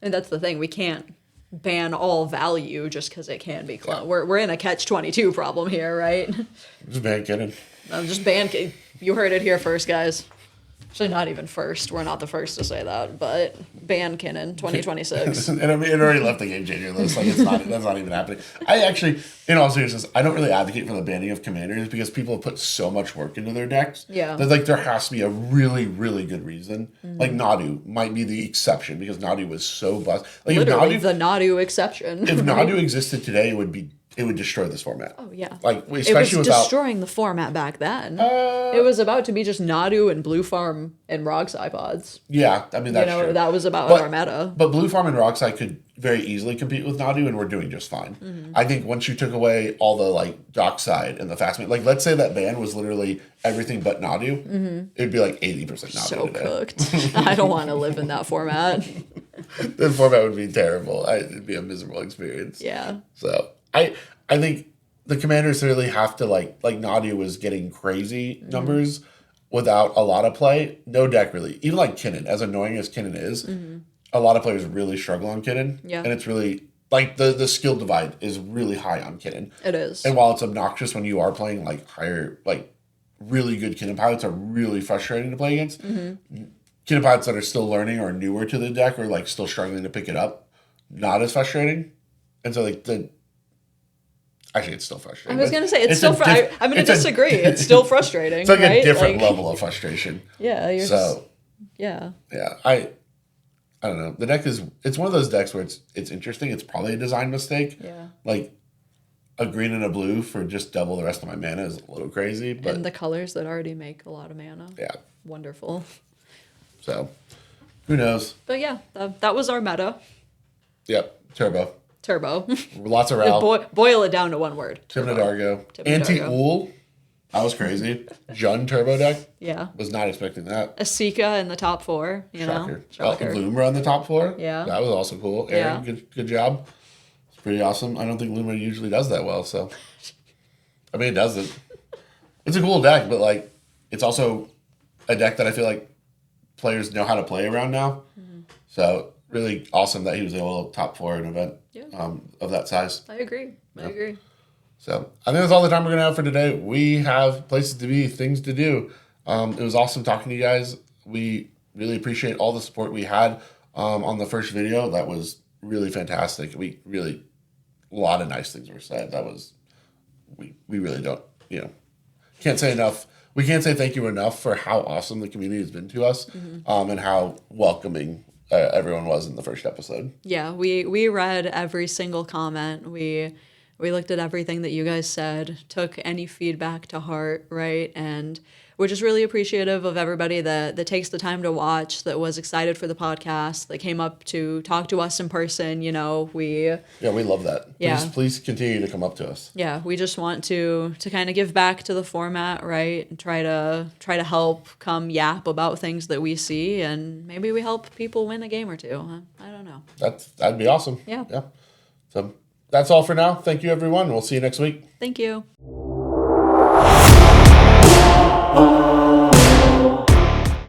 And that's the thing. We can't ban all value just because it can be cloned. Yeah. We're in a catch-22 problem here, right? Just ban Kinnan. Just ban. You heard it here first, guys. Actually, not even first. We're not the first to say that, but ban Kinnan 2026. And I mean, it already left the game changer list. Like, that's not even happening. I actually, in all seriousness, I don't really advocate for the banning of commanders because people have put so much work into their decks. Yeah. That like there has to be a really, really good reason. Like Nadu might be the exception because Nadu was so bust. Like literally the Nadu exception. If Nadu existed today, it would destroy this format. Oh yeah. Like especially it was destroying the format back then. It was about to be just Nadu and Blue Farm and Rogsai pods. Yeah, I mean that's true. That was about our meta. But Blue Farm and Rogsai could very easily compete with Nadu, and we're doing just fine. I think once you took away all the like Dockside and the fast like let's say that ban was literally everything but Nadu, it'd be like 80% Nadu. So today. cooked. I don't want to live in that format. The format would be terrible. It'd be a miserable experience. Yeah. So I think the commanders really have to like Nadu was getting crazy numbers without a lot of play. No deck really. Even like Kinnan, as annoying as Kinnan is, a lot of players really struggle on Kinnan. Yeah. And it's really like the skill divide is really high on Kinnan. It is. And while it's obnoxious when you are playing like higher, like really good Kinnan pilots are really frustrating to play against. Kinnan pilots that are still learning or newer to the deck or like still struggling to pick it up, not as frustrating. And so like Actually, it's still I frustrating. was but gonna say it's a still. I'm gonna disagree. It's still frustrating. It's like right? a different level of frustration. Yeah. Yeah. Yeah, I don't know. The deck it's one of those decks where it's interesting. It's probably a design mistake. Yeah. Like a green and a blue for just double the rest of my mana is a little crazy, but And the colors that already make a lot of mana. yeah. Wonderful. So who knows? But yeah, that was our meta. Yep, turbo. Turbo. Lots of Ral. Boil it down to one word. Timnadargo. Anti-Ool. That was crazy. Jund turbo deck. Yeah. Was not expecting that. Asika in the top 4, you Shocker. know? Shocker. Lumra on the top 4. Yeah. That was also cool. Aaron, good job. It's pretty awesome. I don't think Lumra usually does that well, so. I mean, it doesn't. It's a cool deck, but, like, it's also a deck that I feel like players know how to play around now. Mm-hmm. So, really awesome that he was able to top 4 in an event of that size. I agree. I agree. So I think that's all the time we're going to have for today. We have places to be, things to do. It was awesome talking to you guys. We really appreciate all the support we had on the first video. That was really fantastic. A lot of nice things were said. That was, we really don't, can't say enough. We can't say thank you enough for how awesome the community has been to us and how welcoming everyone was in the first episode. Yeah, we read every single comment. We looked at everything that you guys said, took any feedback to heart, right? And we're just really appreciative of everybody that takes the time to watch, that was excited for the podcast, that came up to talk to us in person. We love that. Yeah. Please continue to come up to us. Yeah, we just want to kind of give back to the format, right? And try to help come yap about things that we see, and maybe we help people win a game or two. I don't know. That'd be awesome. Yeah. So that's all for now. Thank you, everyone. We'll see you next week. Thank you.